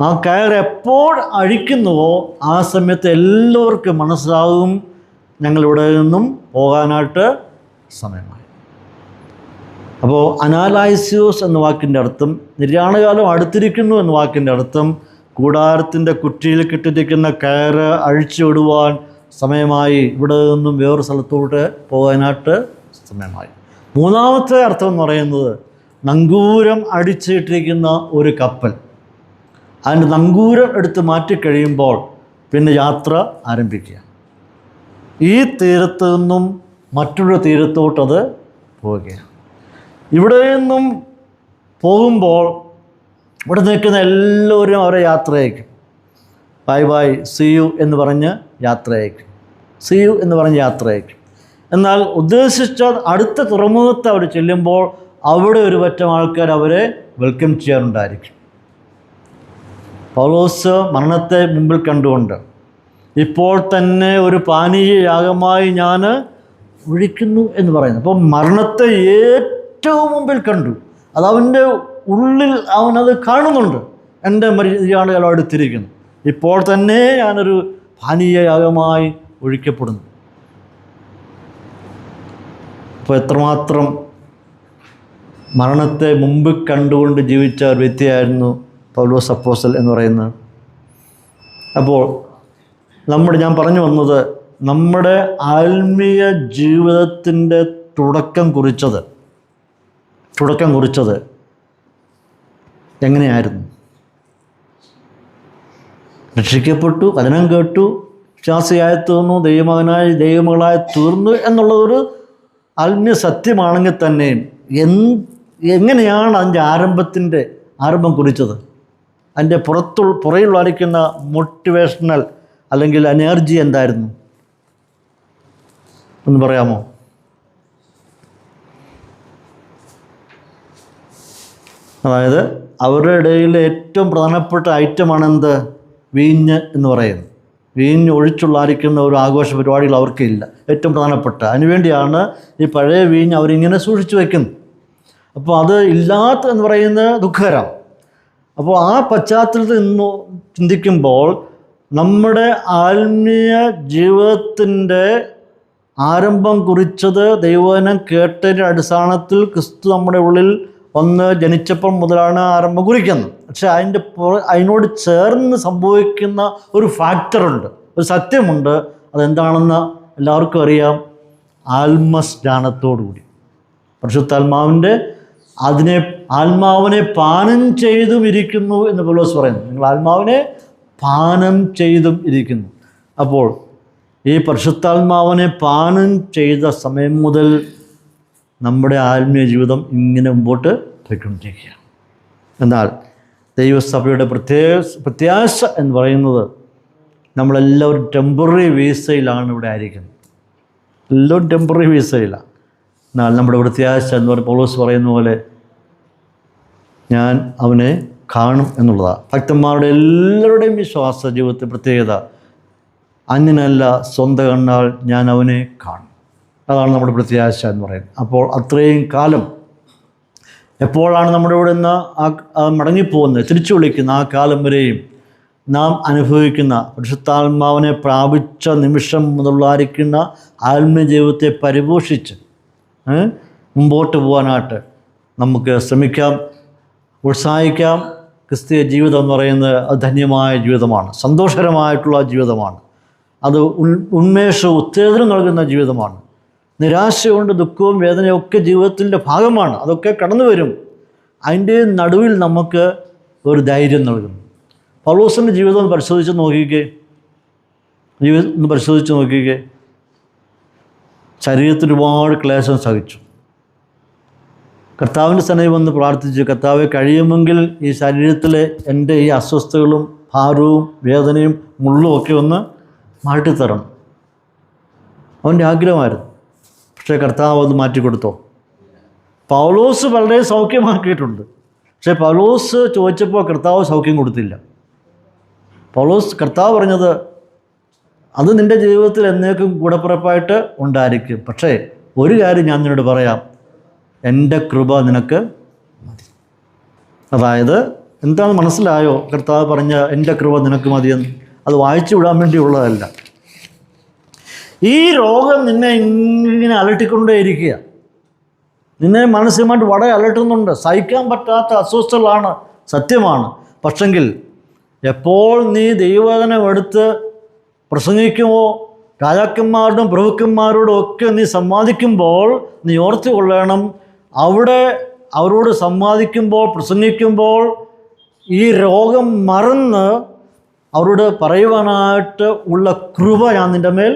ആ കയർ എപ്പോൾ അഴിക്കുന്നുവോ ആ സമയത്ത് എല്ലാവർക്കും മനസ്സിലാകും, ഞങ്ങളിവിടെ നിന്നും പോകാനായിട്ട് സമയമായി. അപ്പോൾ അനാലൈസിയോസ് എന്ന വാക്കിൻ്റെ അർത്ഥം, നിര്യാണകാലം അടുത്തിരിക്കുന്നു എന്ന വാക്കിൻ്റെ അർത്ഥം, കൂടാരത്തിൻ്റെ കുറ്റിയിൽ കെട്ടിരിക്കുന്ന കയറ് അഴിച്ചുവിടുവാൻ സമയമായി, ഇവിടെ നിന്നും വേറൊരു സ്ഥലത്തോട്ട് പോകാനായിട്ട് സമയമായി. മൂന്നാമത്തെ അർത്ഥം എന്ന് പറയുന്നത്, നങ്കൂരം അടിച്ചിട്ടിരിക്കുന്ന ഒരു കപ്പൽ, അതിൻ്റെ നങ്കൂരം എടുത്ത് മാറ്റിക്കഴിയുമ്പോൾ പിന്നെ യാത്ര ആരംഭിക്കുക. ഈ തീരത്ത് നിന്നും മറ്റൊരു തീരത്തോട്ടത് പോവുകയാണ്. ഇവിടെ നിന്നും പോകുമ്പോൾ ഇവിടെ നിൽക്കുന്ന എല്ലാവരും അവരെ യാത്രയക്കും. ബൈ ബൈ, സി യു എന്ന് പറഞ്ഞ് യാത്രയക്കും, സി യു എന്ന് പറഞ്ഞ് യാത്രയക്കും. എന്നാൽ ഉദ്ദേശിച്ച അടുത്ത തുറമുഖത്ത് അവർ ചെല്ലുമ്പോൾ അവിടെ ഒരു പറ്റം ആൾക്കാർ അവരെ വെൽക്കം ചെയ്യാറുണ്ടായിരിക്കും. പൗലോസ് മരണത്തെ മുമ്പിൽ കണ്ടുകൊണ്ട്, ഇപ്പോൾ തന്നെ ഒരു പാനീയ യാഗമായി ഞാൻ ഒഴിക്കുന്നു എന്ന് പറയുന്നു. അപ്പോൾ മരണത്തെ ഏറ്റവും മുമ്പിൽ കണ്ടു, അതവൻ്റെ ഉള്ളിൽ അവനത് കാണുന്നുണ്ട്. എൻ്റെ നിര്യാണകാലം അടുത്തിരിക്കുന്നു, ഇപ്പോൾ തന്നെ ഞാനൊരു പാനീയ യാഗമായി ഒഴിക്കപ്പെടുന്നു. അപ്പോൾ എത്രമാത്രം മരണത്തെ മുമ്പ് കണ്ടുകൊണ്ട് ജീവിച്ച ഒരു വ്യക്തിയായിരുന്നു പൗലോസ് അപ്പോസ്തലൻ എന്ന് പറയുന്നത്. അപ്പോൾ ഞാൻ പറഞ്ഞു വന്നത്, നമ്മുടെ ആത്മീയ ജീവിതത്തിൻ്റെ തുടക്കം കുറിച്ചത് എങ്ങനെയായിരുന്നു? രക്ഷിക്കപ്പെട്ടു, വചനം കേട്ടു, വിശ്വാസിയായി തീർന്നു, ദൈവമകളായി തീർന്നു എന്നുള്ളതൊരു ആത്മീയ സത്യമാണെങ്കിൽ തന്നെയും എങ്ങനെയാണ് അതിൻ്റെ ആരംഭം കുറിച്ചത്? അതിൻ്റെ പുറയിലുള്ളായിരിക്കുന്ന മോട്ടിവേഷണൽ അല്ലെങ്കിൽ എനർജി എന്തായിരുന്നു ഒന്ന് പറയാമോ? അതായത് അവരുടെ ഇടയിൽ ഏറ്റവും പ്രധാനപ്പെട്ട ഐറ്റമാണ് എന്ത്? വീഞ്ഞ് എന്ന് പറയുന്നത്. വീഞ്ഞ് ഒഴിച്ചുള്ളായിരിക്കുന്ന ഒരു ആഘോഷ പരിപാടികൾ അവർക്കില്ല. ഏറ്റവും പ്രധാനപ്പെട്ട അതിനുവേണ്ടിയാണ് ഈ പഴയ വീഞ്ഞ് അവരിങ്ങനെ സൂക്ഷിച്ചു വയ്ക്കുന്നത്. അപ്പോൾ അത് ഇല്ലാത്ത എന്ന് പറയുന്നത് ദുഃഖകരം. അപ്പോൾ ആ പശ്ചാത്തലത്തിൽ നിന്ന് ചിന്തിക്കുമ്പോൾ നമ്മുടെ ആത്മീയ ജീവിതത്തിൻ്റെ ആരംഭം കുറിച്ചത് ദൈവവചനം കേട്ടതിൻ്റെ അടിസ്ഥാനത്തിൽ ക്രിസ്തു നമ്മുടെ ഉള്ളിൽ ഒന്ന് ജനിച്ചപ്പോൾ മുതലാണ് ആരംഭം കുറിക്കുന്നത്. പക്ഷെ അതിനോട് ചേർന്ന് സംഭവിക്കുന്ന ഒരു ഫാക്ടറുണ്ട്, ഒരു സത്യമുണ്ട്. അതെന്താണെന്ന് എല്ലാവർക്കും അറിയാം. ആത്മസ്നാനത്തോടുകൂടി പരിശുദ്ധാത്മാവിൻ്റെ ആത്മാവിനെ പാനം ചെയ്തും ഇരിക്കുന്നു എന്ന് പൗലോസ് പറയുന്നു. നിങ്ങൾ ആത്മാവിനെ പാനം ചെയ്തും ഇരിക്കുന്നു. അപ്പോൾ ഈ പരിശുദ്ധാത്മാവിനെ പാനം ചെയ്ത സമയം മുതൽ നമ്മുടെ ആത്മീയ ജീവിതം ഇങ്ങനെ മുമ്പോട്ട് പോയിക്കൊണ്ടിരിക്കുകയാണ്. എന്നാൽ ദൈവസഭയുടെ പ്രത്യാശ എന്ന് പറയുന്നത് നമ്മളെല്ലാവരും ടെമ്പററി വീസയിലാണ് ഇവിടെ ആയിരിക്കുന്നത്. എല്ലാവരും ടെമ്പററി വീസയിലാണ്. എന്നാൽ നമ്മുടെ പ്രത്യാശ എന്ന് പറയുന്ന പൗലോസ് പറയുന്ന പോലെ ഞാൻ അവനെ കാണും എന്നുള്ളതാണ്. ഭക്തന്മാരുടെ എല്ലാവരുടെയും വിശ്വാസ ജീവിതത്തിൽ പ്രത്യേകത അന്യനല്ല, സ്വന്തം കണ്ണാൽ ഞാൻ അവനെ കാണും. അതാണ് നമ്മുടെ പ്രത്യാശ എന്ന് പറയുന്നത്. അപ്പോൾ അത്രയും കാലം എപ്പോഴാണ് നമ്മുടെ ഇവിടെ നിന്ന് മടങ്ങിപ്പോകുന്നത്, തിരിച്ചു വിളിക്കുന്ന ആ കാലം വരെയും നാം അനുഭവിക്കുന്ന പരിശുദ്ധാത്മാവിനെ പ്രാപിച്ച നിമിഷം മുതലായിരിക്കുന്ന ആത്മീയ ജീവിതത്തെ പരിപോഷിച്ച് മുമ്പോട്ട് പോകാനായിട്ട് നമുക്ക് ശ്രമിക്കാം, ഉത്സാഹിക്കാം. ക്രിസ്തീയ ജീവിതം എന്ന് പറയുന്നത് അത് ധന്യമായ ജീവിതമാണ്, സന്തോഷകരമായിട്ടുള്ള ജീവിതമാണ്. അത് ഉന്മേഷവും ഉത്തേജനം നൽകുന്ന ജീവിതമാണ്. നിരാശയുണ്ട്, ദുഃഖവും വേദനയും ഒക്കെ ജീവിതത്തിൻ്റെ ഭാഗമാണ്. അതൊക്കെ കടന്നു വരും. അതിൻ്റെ നടുവിൽ നമുക്ക് ഒരു ധൈര്യം നൽകുന്നു. പൗലോസിൻ്റെ ജീവിതം ഒന്ന് പരിശോധിച്ച് നോക്കിക്കേ. ശരീരത്തിൽ ഒരുപാട് ക്ലേശം സഹിച്ചു. കർത്താവിൻ്റെ സന്നിധി വന്ന് പ്രാർത്ഥിച്ചു, കർത്താവെ കഴിയുമെങ്കിൽ ഈ ശരീരത്തിലെ എൻ്റെ ഈ അസ്വസ്ഥതകളും ഭാരവും വേദനയും മുള്ളും ഒക്കെ ഒന്ന് മാറ്റിത്തരണം. അവൻ്റെ ആഗ്രഹമായിരുന്നു. പക്ഷേ കർത്താവ് അത് മാറ്റിക്കൊടുത്തോ? പൗലോസ് വളരെ സൗഖ്യമാക്കിയിട്ടുണ്ട്. പക്ഷേ പൗലോസ് ചോദിച്ചപ്പോൾ കർത്താവ് സൗഖ്യം കൊടുത്തില്ല. കർത്താവ് പറഞ്ഞത് അത് നിൻ്റെ ജീവിതത്തിൽ എന്നേക്കും കൂടപ്പിറപ്പായിട്ട് ഉണ്ടായിരിക്കും. പക്ഷേ ഒരു കാര്യം ഞാൻ നിന്നോട് പറയാം, എൻ്റെ കൃപ നിനക്ക് മതി. അതായത് എന്താണെന്ന് മനസ്സിലായോ? കർത്താവ് പറഞ്ഞ എൻ്റെ കൃപ നിനക്ക് മതിയെന്ന് അത് വായിച്ചു വിടാൻ വേണ്ടിയുള്ളതല്ല. ഈ രോഗം നിന്നെ ഇങ്ങനെ അലട്ടിക്കൊണ്ടേയിരിക്കുക. നിന്നെ മാനസികമായിട്ട് വളരെ അലട്ടുന്നുണ്ട്. സഹിക്കാൻ പറ്റാത്ത അസ്വസ്ഥതകളാണ്, സത്യമാണ്. പക്ഷെങ്കിൽ എപ്പോൾ നീ ദൈവവചനം എടുത്ത് പ്രസംഗിക്കുമോ, രാജാക്കന്മാരോടും പ്രഭുക്കന്മാരോടും ഒക്കെ നീ സംവാദിക്കുമ്പോൾ നീ ഓർത്തു കൊള്ളണം, അവിടെ അവരോട് സംവാദിക്കുമ്പോൾ പ്രസംഗിക്കുമ്പോൾ ഈ രോഗം മറന്ന് അവരോട് പറയുവാനായിട്ട് ഉള്ള കൃപ ഞാൻ നിൻ്റെ മേൽ.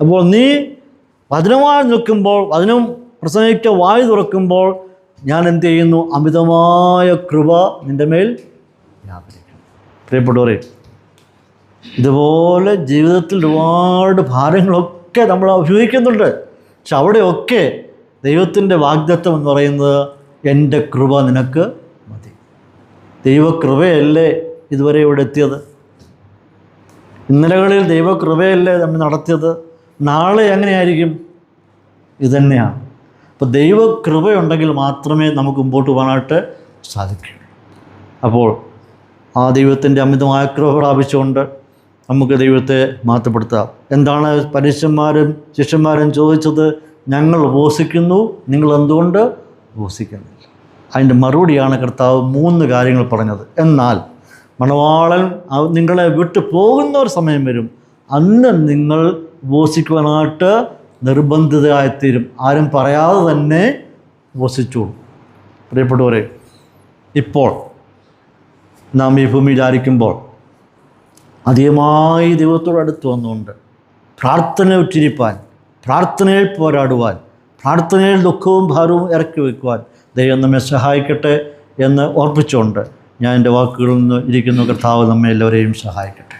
അപ്പോൾ നീ വചനമായി നിൽക്കുമ്പോൾ, വചനം പ്രസംഗിക്കുക വായു തുറക്കുമ്പോൾ ഞാൻ എന്ത് ചെയ്യുന്നു? അമിതമായ കൃപ നിൻ്റെ മേൽ വ്യാപരിക്കും. പ്രിയപ്പെട്ടവരെ, ഇതുപോലെ ജീവിതത്തിൽ ഒരുപാട് ഭാരങ്ങളൊക്കെ നമ്മൾ ഉപയോഗിക്കുന്നുണ്ട്. പക്ഷെ അവിടെയൊക്കെ ദൈവത്തിൻ്റെ വാഗ്ദത്തം എന്ന് പറയുന്നത് എൻ്റെ കൃപ നിനക്ക് മതി. ദൈവകൃപയല്ലേ ഇതുവരെ ഇവിടെ എത്തിയത്? ഇന്നലകളിൽ ദൈവകൃപയല്ലേ നമ്മൾ നടത്തിയത്? നാളെ എങ്ങനെയായിരിക്കും? ഇതുതന്നെയാണ്. അപ്പോൾ ദൈവകൃപയുണ്ടെങ്കിൽ മാത്രമേ നമുക്ക് മുമ്പോട്ട് പോകാനായിട്ട് സാധിക്കൂ. അപ്പോൾ ആ ദൈവത്തിൻ്റെ അമിതമായ കൃപ പ്രാപിച്ചുകൊണ്ട് നമുക്ക് ദൈവത്തെ മാറ്റപ്പെടുത്താം. എന്താണ് പരീക്ഷന്മാരും ശിഷ്യന്മാരും ചോദിച്ചത്? ഞങ്ങൾ ഉപവസിക്കുന്നു, നിങ്ങൾ എന്തുകൊണ്ട് ഉപവസിക്കുന്നില്ല? അതിൻ്റെ മറുപടിയാണ് കർത്താവ് 3 കാര്യങ്ങൾ പറഞ്ഞത്. എന്നാൽ മണവാളൻ നിങ്ങളെ വിട്ടു പോകുന്ന ഒരു സമയം വരും, അന്ന് നിങ്ങൾ ഉപവസിക്കുവാനായിട്ട് നിർബന്ധിതരായിത്തീരും. ആരും പറയാതെ തന്നെ ഉപവസിച്ചോളൂ. പ്രിയപ്പെട്ടവരെ, ഇപ്പോൾ നാം ഈ ഭൂമിയിലായിരിക്കുമ്പോൾ അധികമായി ദൈവത്തോട് അടുത്ത് വന്നുകൊണ്ട് പ്രാർത്ഥന ഉറ്റിരിപ്പാൻ, പ്രാർത്ഥനയിൽ പോരാടുവാൻ, പ്രാർത്ഥനയിൽ ദുഃഖവും ഭാരവും ഇറക്കി വയ്ക്കുവാൻ ദൈവം നമ്മെ സഹായിക്കട്ടെ എന്ന് ഓർപ്പിച്ചുകൊണ്ട് ഞാൻ എൻ്റെ വാക്കുകളിൽ നിന്ന് ഇരിക്കുന്ന കർത്താവ് നമ്മെ എല്ലാവരെയും സഹായിക്കട്ടെ.